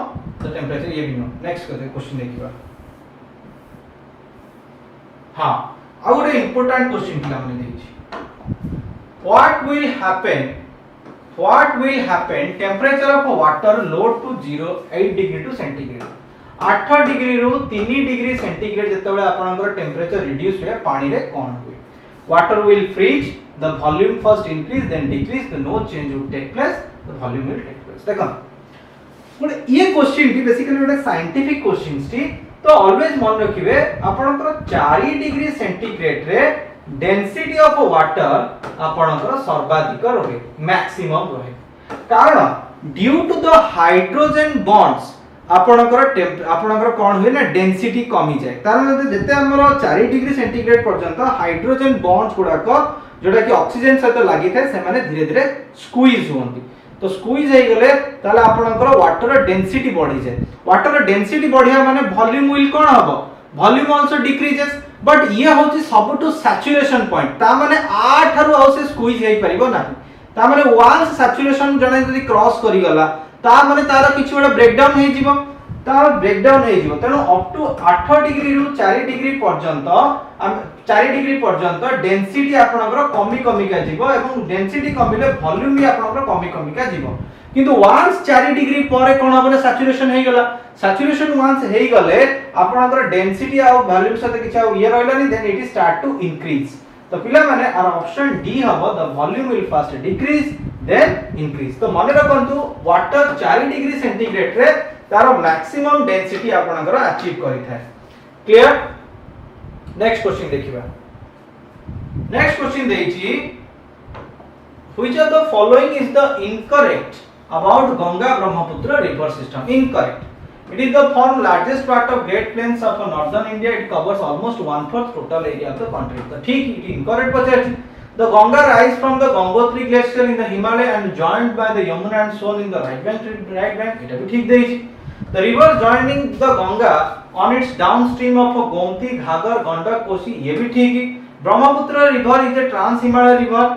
S1: the temperature ये भी नो. Next क्वेश्चन देखिबा. हाँ आ गोटे important question पिला माने देछि. What will happen temperature of water low to 8 degree to centigrade. 8 degree रु 3 डिग्री सेंटीग्रेड जेतेबेले आपनकर टेम्परेचर रिड्यूस होय पानी रे कोन होय. Water will freeze, the volume first increase then decrease, the no change will take place, the volume will take place. देखो गोटे ये question की बेसिकली गोटे साइंटिफिक क्वेश्चंस टी तो ऑलवेज मन रखिबे आपनकर 4 डिग्री सेंटीग्रेड रे डेंसिटी ऑफ वाटर आपनकर सर्वाधिक रहे मैक्सिमम रहे कारण due to the hydrogen bonds आपनकर कोन होय ना डेंसिटी कमी जाय कारण जते हमर 4 डिग्री सेंटीग्रेड पर्यंत हाइड्रोजन बॉन्ड्स गुडा को जोटा कि ऑक्सीजन सहित लागि थाए से माने धीरे धीरे स्क्वीज होंती तो स्क्वीज हे गले ताले आपनकर वाटर डेंसिटी बढ़ी जाय वाटर डेंसिटी बढ़िया माने वॉल्यूम विल कोन हबो वॉल्यूम आल्सो डिक्रीजेस बट ये होची सबटु सैचुरेशन पॉइंट ता माने 8 थारु आउ से स्क्वीज हे परिबो नाही ता माने वन्स सैचुरेशन जने जदी क्रॉस करी गला ता माने तार किछि बडा ब्रेकडाउन हे जिवो तार ब्रेकडाउन हे जिवो तेनो अप टू 8 डिग्री रु 4 डिग्री पर्यंत 4 डिग्री पर्यंत डेंसिटी आपनकर कमी कमी का जिवो एवं डेंसिटी कमिले वॉल्यूम भी आपनकर कमी का जिवो किंतु वन्स 4 डिग्री परे कोन होबले सैचुरेशन हे गला सैचुरेशन वन्स हे गले आपनकर डेंसिटी आ वॉल्यूम साथे किछ आ ये रहलानी then it start to increase तो पिला माने आर ऑप्शन डी हबो the volume will first decrease then increase तो माने रखंतु वाटर 4 डिग्री सेंटीग्रेड रे तारो मैक्सिमम डेंसिटी आपनकर अचीव करि थाए क्लियर नेक्स्ट क्वेश्चन देखिबा नेक्स्ट क्वेश्चन देछि which of the following is the incorrect about Ganga Brahmaputra river system incorrect It is the fourth largest part of Great Plains of northern India. It covers almost 1/4 total area of the country. The ठीक it incorrect पहुंचे. The Ganga rise from the Gangotri glacier in the Himalaya and joined by the Yamuna and Son in the right bank. এটা भी ठीक देइछि. The river joining the Ganga on its downstream of Gomti, Ghagar, Gandak, Kosi ये भी ठीक है. Brahmaputra river is a trans-Himalaya river.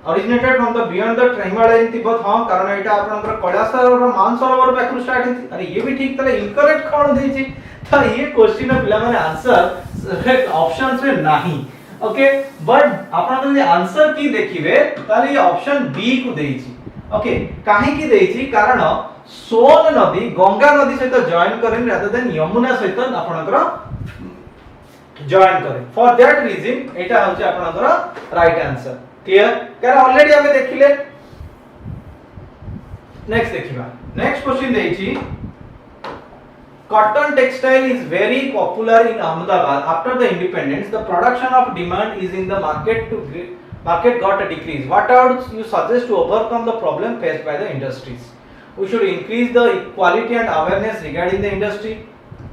S1: originated from the beyond the Himalaya in Tibet हां कारण एटा आपनकर कैलाश और मानसरोवर पाखरु स्टार्ट है अरे ये भी ठीक तले इनकरेक्ट कोन देछि त ये क्वेश्चन पिला माने आंसर ऑप्शंस में नाही ओके बट आपन जदि आंसर की देखिबे ताले ये ऑप्शन बी को देछि ओके काहे की देछि कारण सोन नदी गंगा नदी सहित जॉइन करेन रादर देन यमुना सहित आपनकर जॉइन करे फॉर दैट रीजन एटा होछि आपनकर राइट आंसर क्लियर कारण ऑलरेडी हमें देखिले नेक्स्ट देखिबा नेक्स्ट क्वेश्चन देछि cotton textile is very popular in Ahmedabad after the independence the production of demand is in the market got a decrease what would you suggest to overcome the problem faced by the industries we should increase the quality and awareness regarding the industry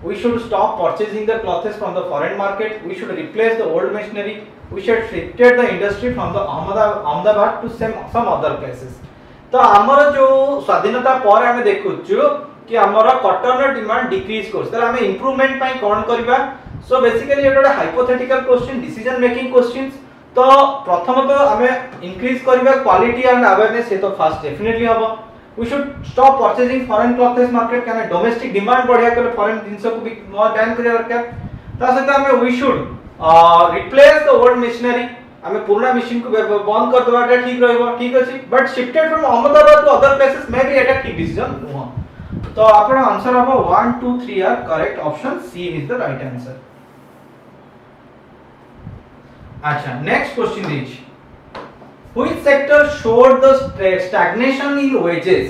S1: we should stop purchasing the clothes from the foreign market we should replace the old machinery we should shift the industry from the Ahmedabad to some other places तो हमर जो स्वाधीनता पर हमें देखुछु कि हमर cotton demand decrease करछ त हमें इंप्रूवमेंट पई कोन करबा सो बेसिकली एटा hypothetical question decision making questions तो प्रथमतः हमें इंक्रीज करबा क्वालिटी एंड अवेयरनेस से तो फर्स्ट डेफिनेटली हबो we should stop purchasing foreign clothes market काने डोमेस्टिक डिमांड बढ़िया करे फॉरेन जिंस को भी मोर बैन करिया दरकार ता सहित हमें we should replace the old machinery हमें पुराना मशीन को बंद कर देबाटा ठीक रहबो ठीक अछि but shifted from Ahmedabad to other places may be एटा ठीक डिसीजन नो तो आपन आंसर हबो 1 2 3 आर correct option C is the right answer अच्छा next question this which sector showed the stagnation in wages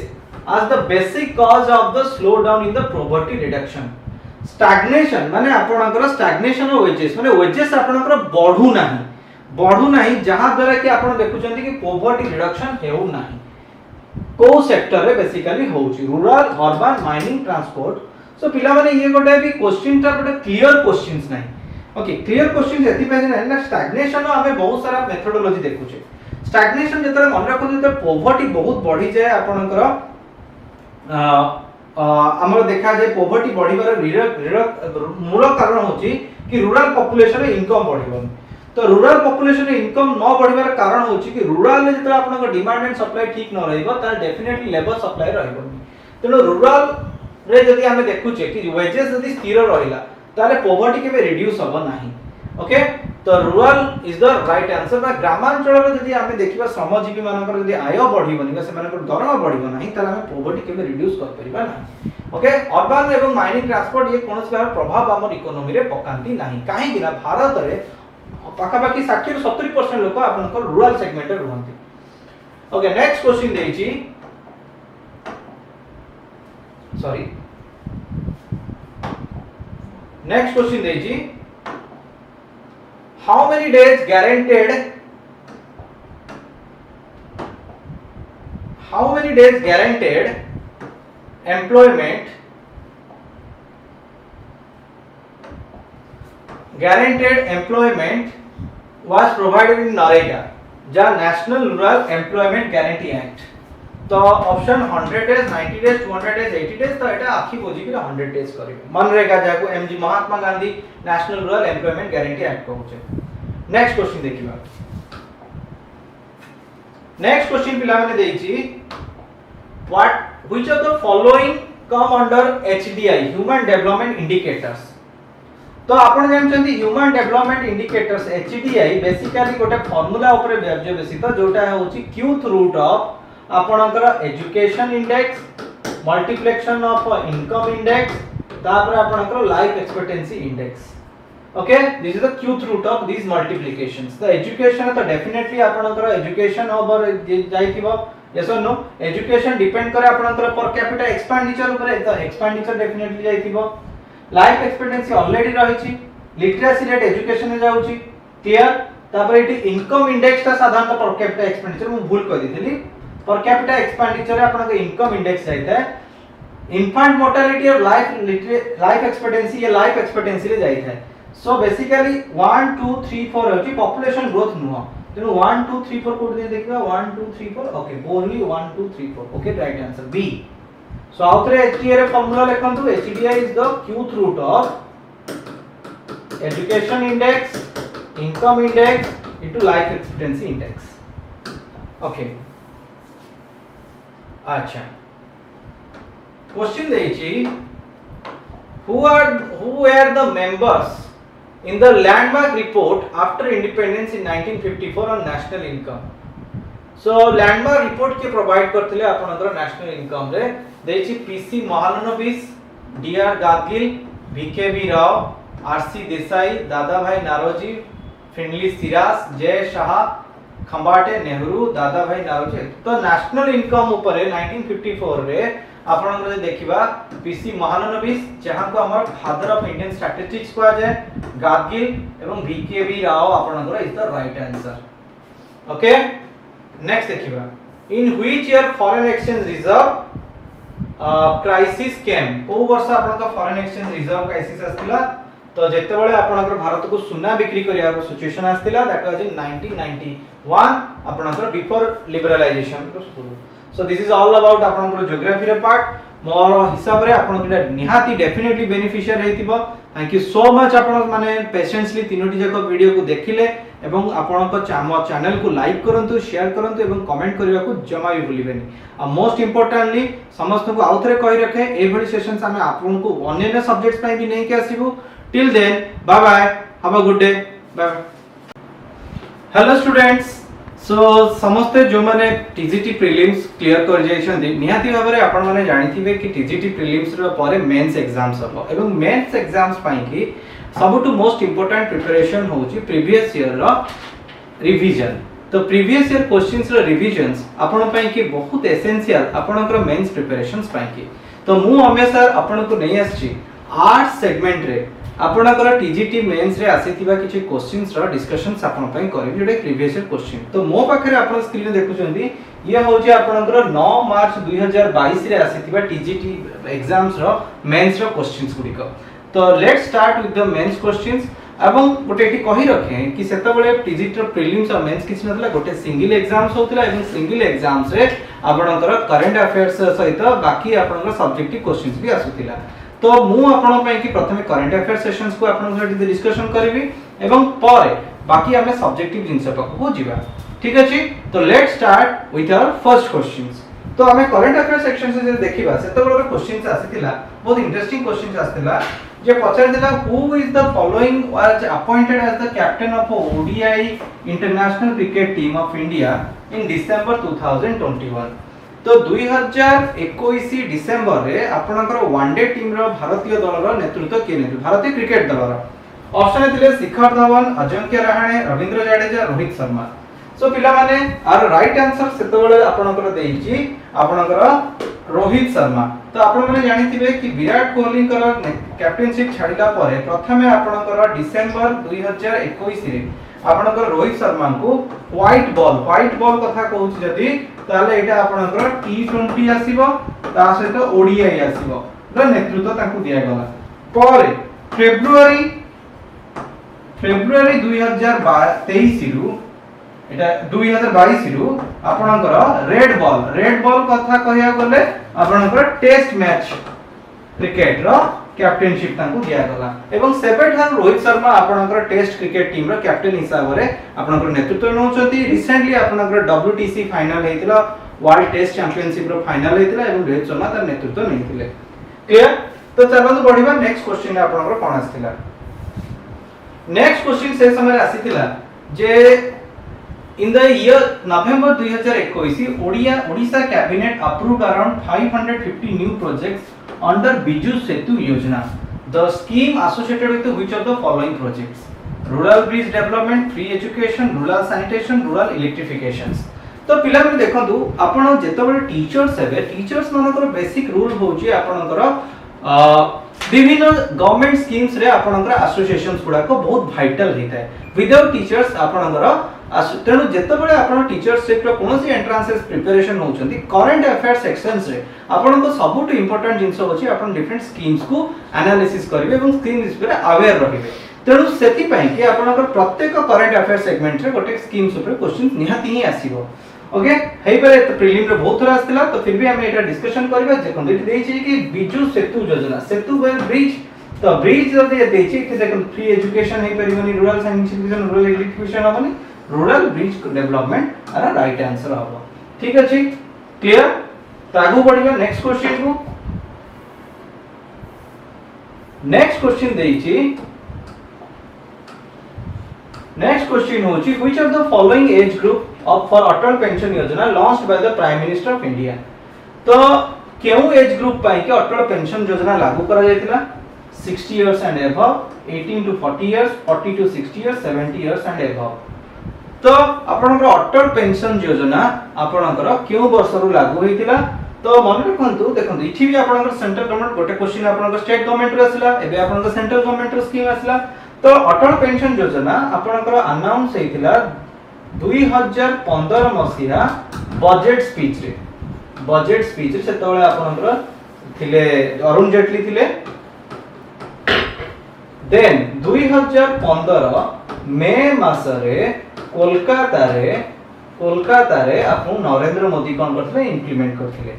S1: as the basic cause of the slowdown in the poverty reduction stagnation माने आपनकर stagnation of wages माने wages आपनकर बढ़ू नाही जहां द्वारा कि आपण देखुचंती कि poverty reduction हेउ नाही को सेक्टर रे बेसिकली होउची रूरल अर्बन माइनिंग ट्रांसपोर्ट सो पिला माने ये गोटे भी क्वेश्चन ता गोटे क्लियर क्वेश्चंस नाही ओके क्लियर क्वेश्चन जति पे ना स्टैग्नेशन हमें बहुत सारा मेथोडोलॉजी देखुचे स्टैग्नेशन जतरे मन रखु जते पोवर्टी बहुत बढ़ी जाय आपनकर हमर देखा जाय पोवर्टी बढ़िबार मूल कारण होची कि रूरल पॉपुलेशन इनकम बढ़िबो तो रूरल पॉपुलेशन इनकम न बढ़िबार कारण होची कि रूरल में जतरा आपन डिमांड एंड सप्लाई ठीक न रहइबो त डेफिनेटली लेबर सप्लाई रहइबोनी। तेनो रूरल रे जदी हमें देखुचे कि वेजेस जदी स्थिर रहिला ताले पॉवर्टी केबे रिड्यूस होबो नाही। ओके, तो rural is the right answer. बा ग्रामांचल रे जदी हमें देखिबा श्रमजीवी मानकर जदी आय बढ़िबोनी बा सेमानकर दरमा बढ़िबो नाही ताले हमें पॉवर्टी केबे रिड्यूस कर परिबा नाही। ओके, अर्बन एवं माइनिंग ट्रांसपोर्ट ये कोनोस बार प्रभाव हमर इकोनॉमी रे पकांती नाही। काहे कि ना भारत रे पाखापाखि 60 ରୁ 70% लोक आपनकर रूरल सेगमेंट रे रहंती। ओके, नेक्स्ट क्वेश्चन देइची, सॉरी नेक्स्ट क्वेश्चन देइची, how many days guaranteed employment was provided in NREGA, the National Rural Employment Guarantee Act। तो option 100 days, 90 days, 200 days, 80 days, तो एटा आखी बोझी कि 100 डेज करिवे। मनरेगा जाको MG Mahatma Gandhi national rural employment guarantee act कहउचे। Next question देखिबा। Next question पिला माने देइची, which of the following come under HDI, human development indicators. तो आपण जानछन्ती human development indicators HDI basically गोटे फार्मूला ऊपर बेसित जोटा होची क्यूथ रूट ऑफ आपनकर education index, multiplication of income index, तापर आपनकर life expectancy index. Okay, this is the cube root of this multiplications. तो एजुकेशन तो डेफिनेटली आपनकर एजुकेशन ओवर जाइथिबो, yes or no. Education depend करे आपनकर पर कैपिटा एक्सपेंडिचर ऊपर, तो एक्सपेंडिचर डेफिनेटली जाइथिबो। लाइफ एक्सपेक्टेंसी ऑलरेडी रहिछि, लिटरेसी रेट एजुकेशन में जाउछि, क्लियर। तापर एटी इनकम इंडेक्स ता साधारण पर कैपिटा एक्सपेंडिचर मु भूल कर दिथिली, पर कैपिटा एक्सपेंडिचर आपन के इनकम इंडेक्स जाइता है। इन्फेंट मोर्टालिटी और लाइफ एक्सपेक्टेंसी, ये लाइफ एक्सपेक्टेंसी रे जाइता है। सो बेसिकली 1 2 3 4 होची पॉपुलेशन ग्रोथ नुह, तेनु 1 2 3 4 कोड दे देखिबा 1 2 3 4। Okay, only 1 2 3 4। Okay, right answer B. So आउथरे एचडीआई रे फार्मूला लिखंतु, HDI is the cube root of education index, income index into life expectancy index. Okay, अच्छा क्वेश्चन देइछि, who were the members in the landmark report after independence in 1954 on national income। So landmark report के provide करथिले आपनकर national income रे देछि PC Mahalanobis, DR Gadgil, VKB Rao, RC Desai, Dadabhai Naoroji, Findlay Shirras, Jay Shah, खंबाटे Nehru, Dadabhai Naoroji. तो national income ऊपर 1954 रे आपनकर देखिबा पीसी महालनोबिस जहां को हमर फादर ऑफ इंडियन स्टैटिस्टिक्स को जाय, गादगिल एवं वीकेबी राव आपनकर is the right answer. Okay, next देखिबा, in which year foreign exchange reserve crisis came. को वर्ष आपनका फॉरेन एक्सचेंज रिजर्व क्राइसिस आस्तिला, तो जेते बेले आपनकर भारत को सुना बिक्री करिया सिचुएशन आस्तिला, दैट वाज इन 1991 आपनकर before liberalisation. So this is all about आपनकर ज्योग्राफी रे पार्ट। मोर हिसाब रे आपनकर निहाती डेफिनेटली बेनिफिशियल हेतिबो। थैंक यू सो मच आपण माने पेशेंसली तीनोटी जाक वीडियो को देखिले एवं आपनको चैनल को लाइक करंतु, शेयर करंतु एवं कमेंट करिया को जमा भी भूलिबेनी। आ मोस्ट इंपोर्टेंटली समस्त को आउथरे कहि रखे ए भली सेशंस हमें आपनको अन्य सब्जेक्ट्स पई भी नहीं के आसीबो। Till then bye bye, have a good day, bye. Hello students, so समस्ते जो माने टीजीटी प्रीलिम्स क्लियर कर जाइछन निहाती भाबरे आपण माने जानिथिबे कि टीजीटी प्रीलिम्स रो परे मेंस एग्जाम्स हबो एवं मेंस एग्जाम्स पई कि सबटु मोस्ट इंपोर्टेंट प्रिपरेशन होची प्रीवियस ईयर रो रिवीजन। तो प्रीवियस ईयर क्वेश्चंस रो रिवीजन्स आपण पई कि बहुत एसेंशियल आपणकर मेंस प्रिपरेशंस पई कि। तो मु हमेशा आपण को नै आछि आर्ट्स सेगमेंट रे आपणकर टीजीटी मेंस रे आसीथिबा किछि क्वेश्चंस रो डिस्कशंस आपण पई करिबि, जेडे प्रीवियस ईयर क्वेश्चन। तो मो पाखरे आपण स्क्रीन रे देखुचंदी, ये होची आपणकर 9 मार्च 2022 रे आसीथिबा टीजीटी एग्जाम्स रो मेंस रो क्वेश्चंस गुडी को। तो let's start with the mains questions. एवं गोटे एठी कहि रखे कि सेता बेले टीजीटी रो प्रीलिम्स और मेंस किछ नथला, गोटे सिंगल एग्जाम्स होतला एवं सिंगल एग्जाम्स रे आपणकर करंट अफेयर्स सहित बाकी आपणकर सब्जेक्टिव क्वेश्चंस भी आसुतिला। तो मु आपण पई कि प्रथमे करंट अफेयर सेशंस को आपण सहित डिस्कशन करबी एवं परे बाकी हमें सब्जेक्टिव जिंस पाखु जीवा ठीक अछि। तो let's start with our first questions. तो हमें करंट अफेयर सेक्शन से देखिबा सेते बडर क्वेश्चंस आसीतिला बहुत इंटरेस्टिंग क्वेश्चंस आसीतिला जे पचार दिला who is the following was appointed as the captain of ODI international cricket team of India in December 2021। तो 2021 डिसेंबर रे आपनकर वनडे टीम रो भारतीय दल रो नेतृत्व किए ने भारतीय क्रिकेट दल रो ऑप्शन थिले शिखर धवन, अजिंक्य रहाणे, रविंद्र जाडेजा, रोहित शर्मा। सो पिला माने आर राइट आंसर सेते बेले आपनकर देइची आपनकर रोहित शर्मा। तो आपण माने जानिथिबे कि विराट कोहली कर कैप्टेनशिप छाडिला परे प्रथमे आपनकर डिसेंबर 2021 रे आपनकर रोहित शर्मा को व्हाइट बॉल कथा कहूची जदी ताले एटा आपनकर टी20 आसीबो ता सहित ओडीआई आसीबो र नेतृत्व ताकू दिया गला। परे फेब्रुआरी 2023 रु एटा 2022 रु आपनकर रेड बॉल कथा कहया गले आपनकर टेस्ट मैच क्रिकेट रो कैप्टेनशिप ताकू दिया गला एवं सेबेट हार रोहित शर्मा आपनकर टेस्ट क्रिकेट टीम रो कैप्टेन हिसाब रे आपनकर नेतृत्व नउचंती। रिसेंटली आपनकर डब्ल्यूटीसी फाइनल हेतिला वर्ल्ड टेस्ट चैंपियनशिप रो फाइनल हेतिला एवं रोहित शर्मा तार नेतृत्व नैथिले। क्लियर। तो चलନ୍ତୁ बढ़िबा नेक्स्ट क्वेश्चन आपनकर कोन आस्थिला। नेक्स्ट क्वेश्चन से समय आसीतिला जे in the year November 2021 Odisha cabinet approved around 550 new projects under Biju Setu Yojana. The scheme associated with which of the following projects? Rural bridge development, free education, rural sanitation, rural electrifications. तो पिला में देखंतु आपण जेतबे teachers हेबे teachers मानकर basic rule होची आपनकर विभिन्न गवर्नमेंट स्कीम्स रे आपनकर एसोसिएशंस गुडा को बहुत वाइटल हेता है। विदाउट टीचर्स आपनकर तेणु जेतबे आपण टीचरशिप रो कोनोसी एंट्रांसेस प्रिपरेशन होउचंती करंट अफेयर सेक्शंस रे आपण को सबुट इंपोर्टेंट जिंस होची आपण डिफरेंट स्कीम्स को एनालिसिस करिवे एवं स्कीम्स पर अवेयर रहिबे। तेणु सेति पई कि आपनकर प्रत्येक करंट अफेयर सेगमेंट रे गोटे स्कीम्स ऊपर क्वेश्चन निहाती ही आसीबो। ओके हेइ परे तो प्रीलिम रे बहुत थोड़ा आस्तिला तो फिर भी हम एटा डिस्कशन करबा जे कोन देति देछि कि बिजू सेतु योजना सेतु ब्रिज तो ब्रिज जो देछि कि देखन फ्री एजुकेशन हेइ परिबनी रूरल सैनिटेशन रूरल इलेक्ट्रिफिकेशन होबनी रूरल ब्रिज डेवलपमेंट आर राइट आंसर होबो। ठीक अछि क्लियर। तागु बढ़िबा नेक्स्ट क्वेश्चन को। नेक्स्ट क्वेश्चन देछि नेक्स्ट क्वेश्चन होछि which of the following age group of for Atal Pension Yojana launched by the Prime Minister of India। तो केउ एज ग्रुप पाई के अटल पेंशन योजना लागू करा जायतिला 60 years and above, 18 to 40 years, 40 to 60 years, 70 years and above. तो आपनकर अटल pension योजना आपनकर केउ वर्ष रु लागू होइतिला। तो मन रखंतु देखंतु इठी भी आपनकर सेंट्रल गवर्नमेंट गोटे क्वेश्चन आपनकर स्टेट गवर्नमेंट रो आसिला एबे आपनकर सेंट्रल गवर्नमेंट रो स्कीम आसिला। तो अटल पेंशन योजना आपनकर अनाउंस हेइतिला 2015 मसिहा बजेट स्पीच रे सेतबेले आपनकर थिले अरुण जेटली थिले। देन 2015 मे मास रे कोलकाता रे आपन नरेंद्र मोदी कोन करथिले इंप्लीमेंट करथिले।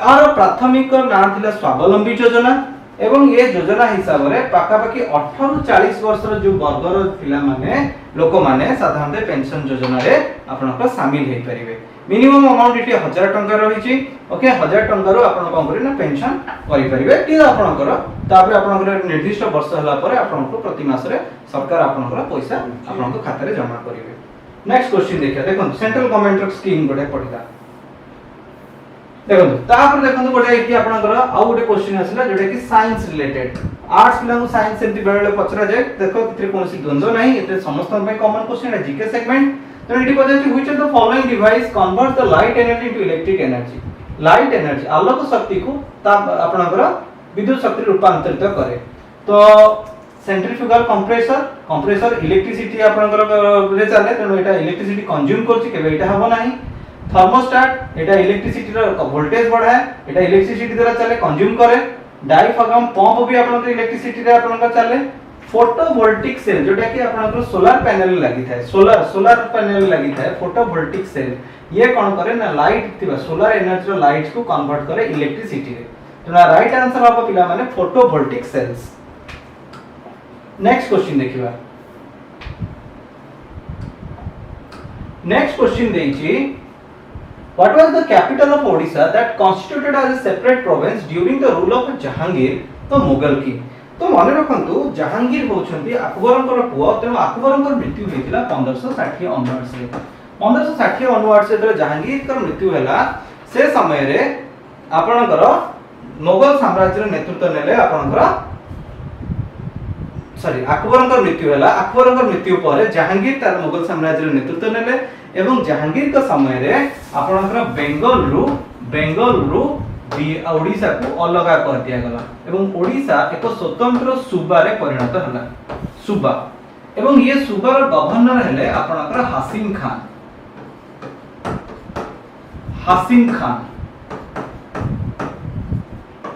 S1: आर प्राथमिक नाम थिला स्वावलंबी योजना एवं ये योजना हिसाब रे पाखापाखि 18 रु 40 वर्ष रो जो वर्गर पिला माने लोक माने साधारणतः पेंशन योजना रे आपनका शामिल हे परिबे। मिनिमम अमाउंट इटी 1000 टंका रहिछि। ओके 1000 टंका रो आपन कोन करी ना पेंशन करि परिबे कि आपनकर तापर आपनकर निर्दिष्ट वर्ष हला परे आपनको प्रति मास रे सरकार आपनकर पैसा आपनको खाता रे जमा करिवे। नेक्स्ट क्वेश्चन देखिया देखन सेंट्रल गवर्नमेंट रो स्कीम गोटे पढिला देखो तापर देखो गोटे कि आपनकर आ गोटे क्वेश्चन आसिला जेटा कि साइंस रिलेटेड आर्ट्स पिला को साइंस सेंति बेले पचरा जाय देखो कितरे कोनसी द्वंद्व नाही एते समस्त पे कॉमन क्वेश्चन है जीके सेगमेंट। तो इटी पजे कि which of the following device convert the light energy to electric energy. Light energy आलोक शक्ति को ता आपनकर विद्युत शक्ति रूपांतरित करे। तो सेंट्रीफ्यूगल कंप्रेसर इलेक्ट्रिसिटी आपनकर रे चले तेनो एटा इलेक्ट्रिसिटी कंज्यूम करछि केबे एटा हबो नाही। थर्मोस्टेट एटा इलेक्ट्रिसिटी रो वोल्टेज बढ़ाए एटा इलेक्ट्रिसिटी द्वारा चले कंज्यूम करे। डायफ्राम पंप भी आपनकर इलेक्ट्रिसिटी रे आपनकर चले। फोटोवोल्टिक सेल जोटा कि आपनकर सोलर पैनल लागि थाए सोलर पैनल लागि थाए फोटोवोल्टिक सेल ये कोन करे ना लाइट थिबा सोलर एनर्जी रो लाइट्स को कन्वर्ट करे इलेक्ट्रिसिटी रे। तो ना राइट आंसर हबो पिला माने फोटोवोल्टिक सेल्स। नेक्स्ट क्वेश्चन देखिबा नेक्स्ट क्वेश्चन देइछि what was the capital of Odisha that constituted as a separate province during the rule of Jahangir the Mughal king. तो मन रखंतु जहांगीर होउछंती अकबरंकर पुओ, तेनु अकबरंकर मृत्यु हेतिला 1560 ऑनवर्ड्स रे। 1560 ऑनवर्ड्स रे जहांगीर कर मृत्यु हैला से समय रे आपणकर मुगल साम्राज्य नेतृत्व नेले आपणकर सॉरी अकबरंकर मृत्यु हैला। अकबरंकर मृत्यु पर जहांगीर तार मुगल साम्राज्य नेतृत्व नेले एवं जहांगीर का समय रे आपणकर बेंगल रु ओडिशा को अलगा कर दिया गला एवं ओडिशा एक स्वतंत्र सूबा रे परिणत हला। सूबा एवं ये सूबार गवर्नर हेले आपणकर हासिम खान।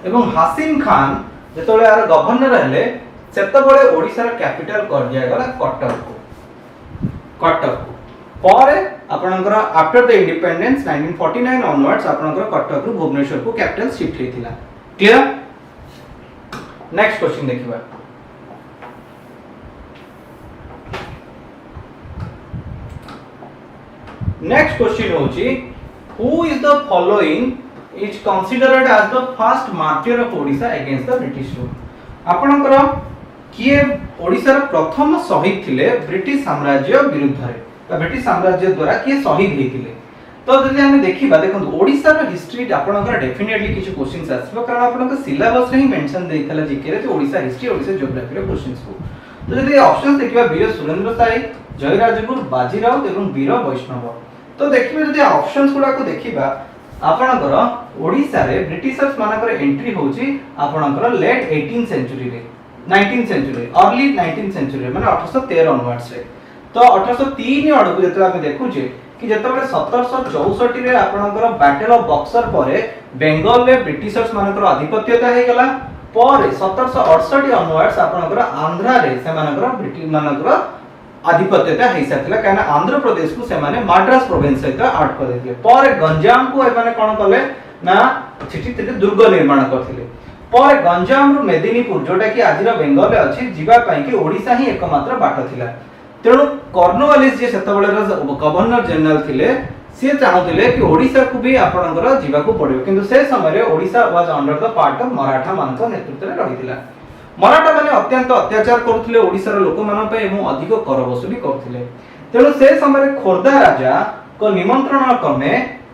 S1: एवं हासिम खान जेतोले यार गवर्नर हेले सेतबळे ओडिसा रा कैपिटल कर दिया गला कटक पर आपणकर आफ्टर द इंडिपेंडेंस 1949 ऑनवर्ड्स आपणकर कटक रु भुवनेश्वर को कैपिटल शिफ्ट हेतिला। क्लियर। नेक्स्ट क्वेश्चन देखिबा। नेक्स्ट क्वेश्चन होची who is the following is considered as the first martyr of Odisha against the British rule. आपणकर किए ओडिसा रा प्रथम शहीद थिले ब्रिटिश साम्राज्य विरुद्ध रे, ब्रिटिश साम्राज्य द्वारा किए शहीद हेतिले। तो जदि हम देखिबा देखो ओडिसा रा हिस्ट्री आपणकर डेफिनेटली किछ क्वेश्चंस आसीबो कारण आपणकर सिलेबस रे ही मेंशन देइतला जीके रे ओडिसा हिस्ट्री ओडिसा ज्योग्राफी रे क्वेश्चंस को। तो जदि ऑप्शंस देखिबा वीर सुरेंद्र साई, जयराजगुरु, बाजीराव एवं वीर वैष्णव। तो देखिबा जदि ऑप्शंस गुडा को देखिबा आपणकर ओडिसा रे ब्रिटिशर्स मानकर एंट्री होची आपणकर लेट 18th सेंचुरी रे, 19th century, early 19th century माने 1813 ऑनवर्ड्स रे। तो 1803 अडकु जेतला हम देखु जे कि जेतबे 1764 रे आपणकर बैटल ऑफ बक्सर परे बेंगल रे ब्रिटिशर्स मानकर आधिपत्यता हे गला पर 1768 ऑनवर्ड्स आपणकर आंध्रा रे से मानकर ब्रिटिश मानकर आधिपत्यता हे सतला काना आंध्र प्रदेश को से माने मद्रास प्रोविंस सहित ऐड कर देथिले। पर गंजाम को ए माने कोन कले ना चिठी ते दुर्ग निर्माण करथिले। पर गंजाम रु मेदिनीपुर जोटा कि आजिर बेंगल रे अछि जीवा पई कि ओडिसा ही एकमात्र बाट थिला। तेणु कॉर्नवालिस जे सेतबेले गवर्नर जनरल थिले से चाहुतिले कि ओडिसा को भी आपणकर जीवा को पड़ियो किंतु से समय रे Odisha was under the part of Maratha मानक नेतृत्व रे रहितिला। मराठा माने अत्यंत अत्याचार करथिले ओडिसा रो लोक मान पे एवं अधिक कर वसूली करथिले। तेणु से समय रे खोर्धा राजा को निमंत्रण क्रमे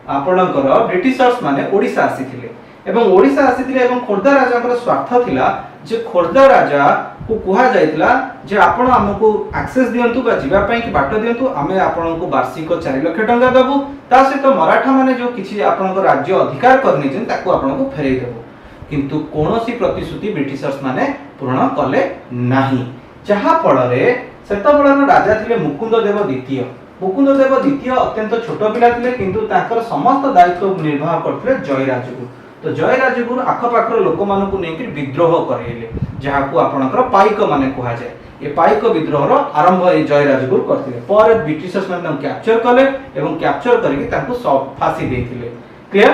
S1: आपणकर ब्रिटिशर्स माने ओडिसा आसीथिले एवं ओडिसा आसीथिले एवं खोर्धा राजा कर स्वार्थ थिला जे खोर्धा राजा को कुहा जायतिला जे आपण हमकु एक्सेस दियंतु बा जीवा पई कि बाट दियंतु आमे आपनको वार्षिक 4 लाख टंका देबो ता सहित मराठा माने जो किछि आपनको राज्य अधिकार करनी जन ताको आपनको फेरै देबो किंतु कोनोसी प्रतिश्रुति ब्रिटिशर्स माने पूर्ण कले नाही जहा फल रे सेतबेलर राजा थिले मुकुंद देव द्वितीय। मुकुंद देव द्वितीय अत्यंत छोट पिला थिले किंतु ताकर समस्त दायित्व निर्वाह करथिले जयराजगुरु। तो जयराजगुरु आखपाखर लोक मानकु नेकि विद्रोह करेले जहा को आपनकर पाइक माने कहा जाय। ए पाइक विद्रोह रो आरंभ ए जयराजगुरु करथिले पर ब्रिटिशर्स माने कैप्चर कले एवं कैप्चर करके तांको फांसी देथिले। क्लियर।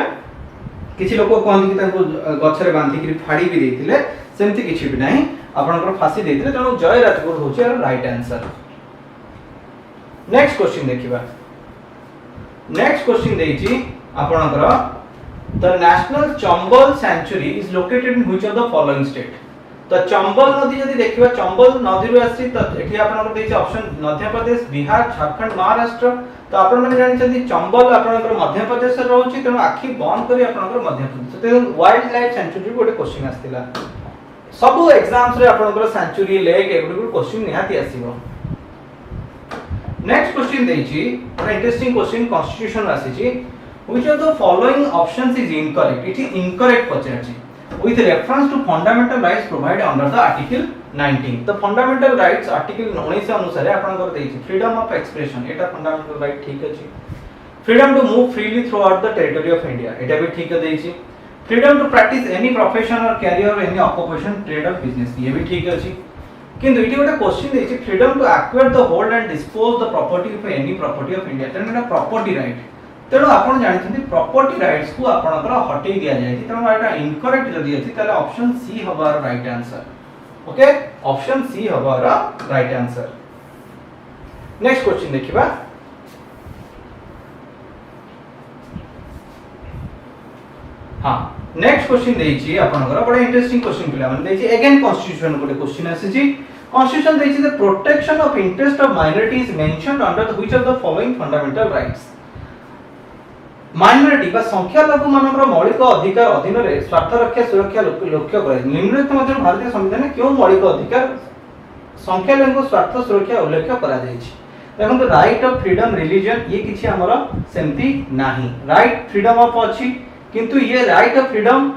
S1: किछि लोक कहନ୍ତି कि तांको गछरे बांधी कि फाड़ी भी देथिले सेमति किछि भी नाही आपनकर फांसी देथिले। तेणु जयराजगुरु होछि राइट आंसर। नेक्स्ट क्वेश्चन देखिबा। नेक्स्ट क्वेश्चन देइछि आपनकर The National Chambal Sanctuary is located in which of the following state? तो चंबल नदी यदि देखिबा चंबल नदी रो आसी त एठी आपनकर देछि ऑप्शन मध्य प्रदेश, बिहार, झारखंड, महाराष्ट्र। तो आपन माने जानि छथि चंबल आपनकर मध्य प्रदेश रे रहउछि तेनु आखि बंद करी आपनकर मध्य प्रदेश। तो वाइल्ड लाइफ सेंचुरी गोटे क्वेश्चन आस्तिला सब एग्जाम्स रे आपनकर सेंचुरी लेक एगुडी क्वेश्चन निहाती आसीबो। नेक्स्ट क्वेश्चन देछि बड़ा इंटरेस्टिंग क्वेश्चन कॉन्स्टिट्यूशन आसीछि which of the following options is incorrect? It is incorrect पचारछि with reference to fundamental rights provided under the article 19। the fundamental rights article 19 अनुसार आपनकर देछि freedom of expression Etah fundamental right ठीक अछि। freedom to move freely throughout the territory of India एटा भी ठीक देछि। freedom to practice any profession or career or any occupation trade or business ये भी ठीक अछि। किंतु इटी गोटे क्वेश्चन देछि freedom to acquire the hold and dispose the property of any property of India तेन property right। तेणु आपण जानिछथि प्रॉपर्टी राइट्स को आपनकर हटै दिया जाय छि तेणु एटा इनकरेक्ट जदि अछि ताले ऑप्शन सी हबार right answer. Okay option C हबार राइट आंसर। नेक्स्ट क्वेश्चन देखिबा। हां नेक्स्ट क्वेश्चन देछि आपनकर बड़ा इंटरेस्टिंग क्वेश्चन पिला माने देछि अगेन कॉन्स्टिट्यूशन को क्वेश्चन आसी कॉन्स्टिट्यूशन देछि the protection of interest of minorities mentioned under which of the following fundamental rights minority बा संख्या लघु मानकर मौलिक अधिकार अधीन रे स्वार्थ रक्षा सुरक्षा लक्ष्य करे निम्नलिखित मध्य भारतीय संविधान क्यों मौलिक अधिकार संख्या लघु स्वार्थ सुरक्षा उल्लेख करा जायछि देखो तो राइट ऑफ फ्रीडम रिलीजन ये किछि हमर सेमती नाही राइट फ्रीडम ऑफ अछि किंतु ये राइट ऑफ फ्रीडम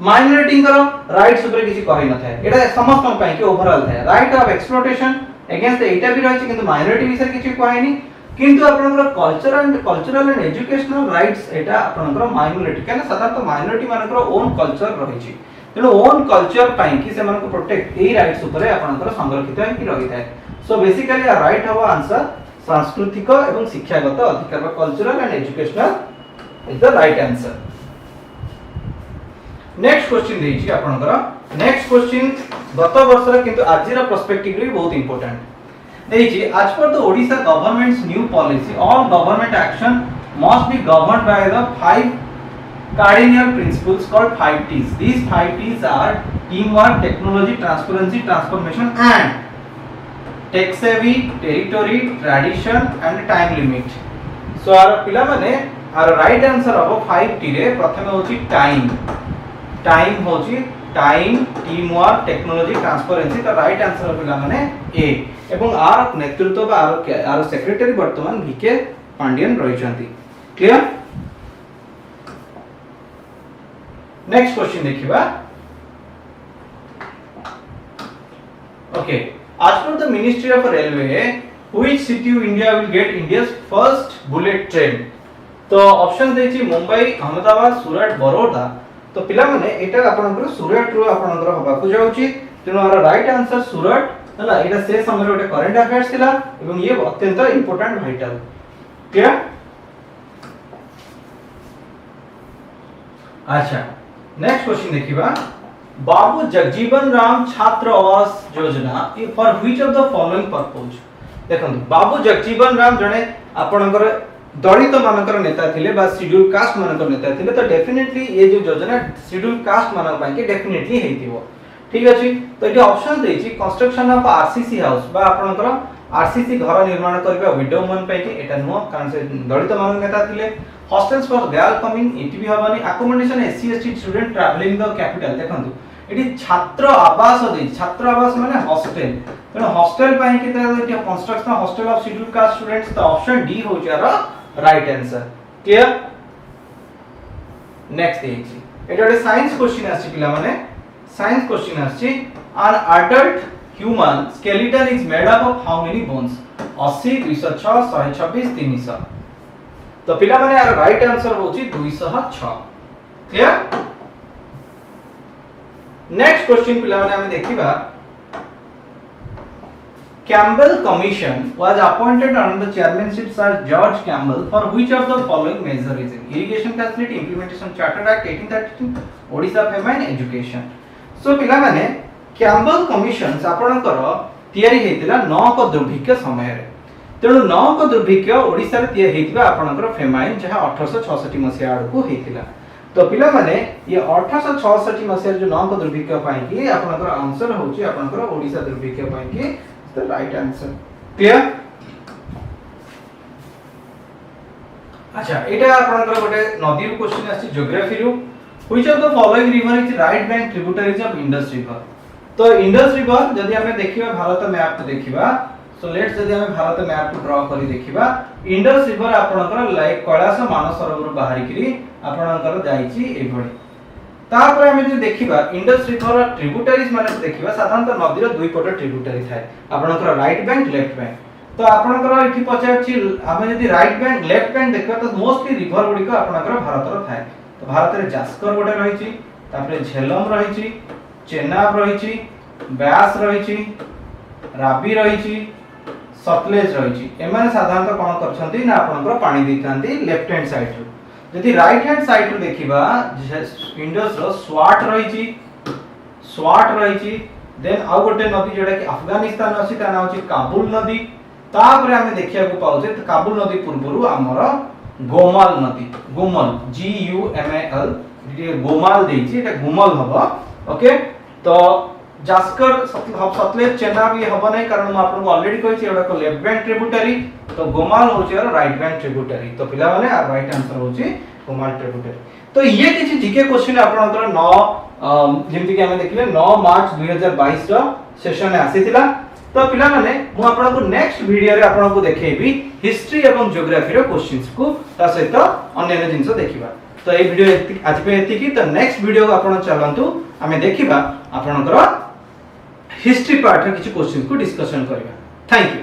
S1: माइनॉरिटी कर राइट्स ऊपर किछि कहि न थाए एटा समस्त पई के ओवरऑल थाए राइट ऑफ एक्सप्लॉयटेशन अगेंस्ट एटा भी रहिछि किंतु माइनॉरिटी विषय किछि कहैनी किंतु आपनकर कल्चरल एंड एजुकेशनल राइट्स एटा आपनकर माइनॉरिटी काना साधारणतः माइनॉरिटी मानकर ओन कल्चर रहिछि तेनो ओन कल्चर पई कि से मानको प्रोटेक्ट एई राइट्स ऊपर आपनकर संरक्षित है कि रहि थाए सो बेसिकली आ राइट हवा आंसर सांस्कृतिक एवं शिक्षागत अधिकार cultural and educational is the right answer next question देछि आपनकर नेक्स्ट क्वेश्चन गत वर्ष रे किंतु आजिरा पर्सपेक्टिव रे बहुत इंपोर्टेंट देछि आज पर the Odisha governments new policy all government action must be governed by the 5 cardinal principles called 5 T's these 5 T's are teamwork technology transparency transformation and tech savvy territory tradition and time limit so our पिला माने our right answer of 5 T रे प्रथम होची time होची time team work technology transparency तो right answer पिला माने A एवं आर नेतृत्व बा आर सेक्रेटरी वर्तमान वीके पांडियन रहिसंती क्लियर नेक्स्ट क्वेश्चन देखिबा okay as per the ministry of railway which city of india will get india's first bullet train तो ऑप्शन देछि मुंबई अहमदाबाद सूरत बरोडा तो पिला माने एटा आपनकर सूरत रो आपनकर होबा को जाउची तेनो आर राइट आंसर सूरत हला एटा से समय रे करंट अफेयर्स थिला एवं ये अत्यंत इंपोर्टेंट वाइटल क्लियर अच्छा नेक्स्ट क्वेश्चन देखिबा बाबू जगजीवन राम छात्र Awas Yojana for which of the following purpose देखंतु बाबू जगजीवन राम जने आपनकर दलित मानकर नेता थिले बा शेड्यूल कास्ट मानकर नेता थिले तो डेफिनेटली ये जो योजना शेड्यूल कास्ट मानक पई के डेफिनेटली हेतिबो ठीक अछि तो एटी ऑप्शन देछि कंस्ट्रक्शन ऑफ आरसीसी हाउस बा आपनकर आरसीसी घर निर्माण करबा विडो मन पई के एटा नो कारण से दलित मानक नेता थिले हॉस्टल्स फॉर गर्ल कमिंग इटीवी हवानी accommodation SC ST student travelling the capital देखंतु एटी छात्र आवास दे छात्र आवास माने हॉस्टल तेनो हॉस्टल पई के एटी construction hostel of scheduled caste students तो ऑप्शन डी हो जारा राइट आंसर क्लियर नेक्स्ट देखि एटा एक साइंस क्वेश्चन आछि पिला माने साइंस क्वेश्चन आछि an adult human skeleton is made up of how many bones 80 206 126 300 तो पिला माने यार राइट आंसर होची 206 क्लियर नेक्स्ट क्वेश्चन पिला माने हम देखिबा Campbell Commission was appointed under the chairmanship Sir George Campbell for which of the following measure is irrigation facility implementation charter act 1832 Odisha famine education so पिला माने Campbell Commission आपनकर तयारी हेतिला 9 को दुर्भिक्ष समय रे तेणु 9 को दुर्भिक्ष ओडिसा रे तयारी हेतिबा आपनकर फेमाइन जहा 1866 मसिया आडको हेतिला तो पिला माने ये 1866 मसिया जो 9 को दुर्भिक्ष पाई कि आपनकर आंसर होची आपनकर ओडिसा दुर्भिक्ष पाई कि the right answer clear अच्छा एटा आपनकर गोटे नदी रो क्वेश्चन आछि ज्योग्राफी रो which of the following river is right bank tributaries of Indus river तो इंडस रिवर जदि हमें देखिबा भारत मैप को देखिबा सो लेट्स जदि हमें भारत मैप को ड्रा करी देखिबा इंडस रिवर आपनकर लाइक कैलाश मानसरोवर बाहरी करी आपनकर जाईची ए भଳି तापर हम जे देखिबा इंडस रिवर ट्रिब्यूटरीज माने देखिबा साधारणतः नदीर दुई पट ट्रिब्यूटरी थाए आपनकर राइट बैंक लेफ्ट बैंक तो आपनकर इथि पचारछि हम जदि राइट बैंक लेफ्ट बैंक देखबा तो मोस्टली रिवर गुडी को आपनकर भारत रो थाए तो भारत रे जास्कर गोटे रहिछि तापर झेलम रहिछि चेनाब रहिछि ब्यास रहिछि राबी रहिछि सतलेज रहिछि एमाने साधारणतः कोन करछन्ती ना आपनकर पानी दैतांती लेफ्ट हैंड साइड रो यदि राइट हैंड साइड रो देखिबा इंडस रो स्वाट रहिछि देन आ गोटे नदी जेडा कि अफगानिस्तान अछि ता नाम अछि काबुल नदी तापर हमें देखिया को पाउजे काबुल नदी पूर्वरु हमर गोमल नदी Gomal G U M A L गोमाल देछि एटा गुमल हबो ओके तो जास्कर सतलेज चेनाब ये हबो नै कारण म आपन ऑलरेडी कहै छी एटा को लेफ्ट बैंक ट्रिब्यूटरी तो गोमाल होछि और राइट बैंक ट्रिब्यूटरी तो पिला माने आ राइट आंसर होछि गोमाल ट्रिब्यूटरी तो ये किछि जीके क्वेश्चन आपनकर 9 जेमति कि हमें देखिले 9 मार्च 2022 रो सेशन में आसीतिला तो पिला माने मु आपनको नेक्स्ट वीडियो रे आपनको देखेबी हिस्ट्री एवं ज्योग्राफी रो क्वेश्चंस को ता सहित अन्य जिंस देखिबा तो ए वीडियो आज पे एति की तो नेक्स्ट वीडियो आपण चलंतु हमें देखिबा आपनकर हिस्ट्री पार्ट रे किछि क्वेश्चन को डिस्कशन करबा थैंक यू।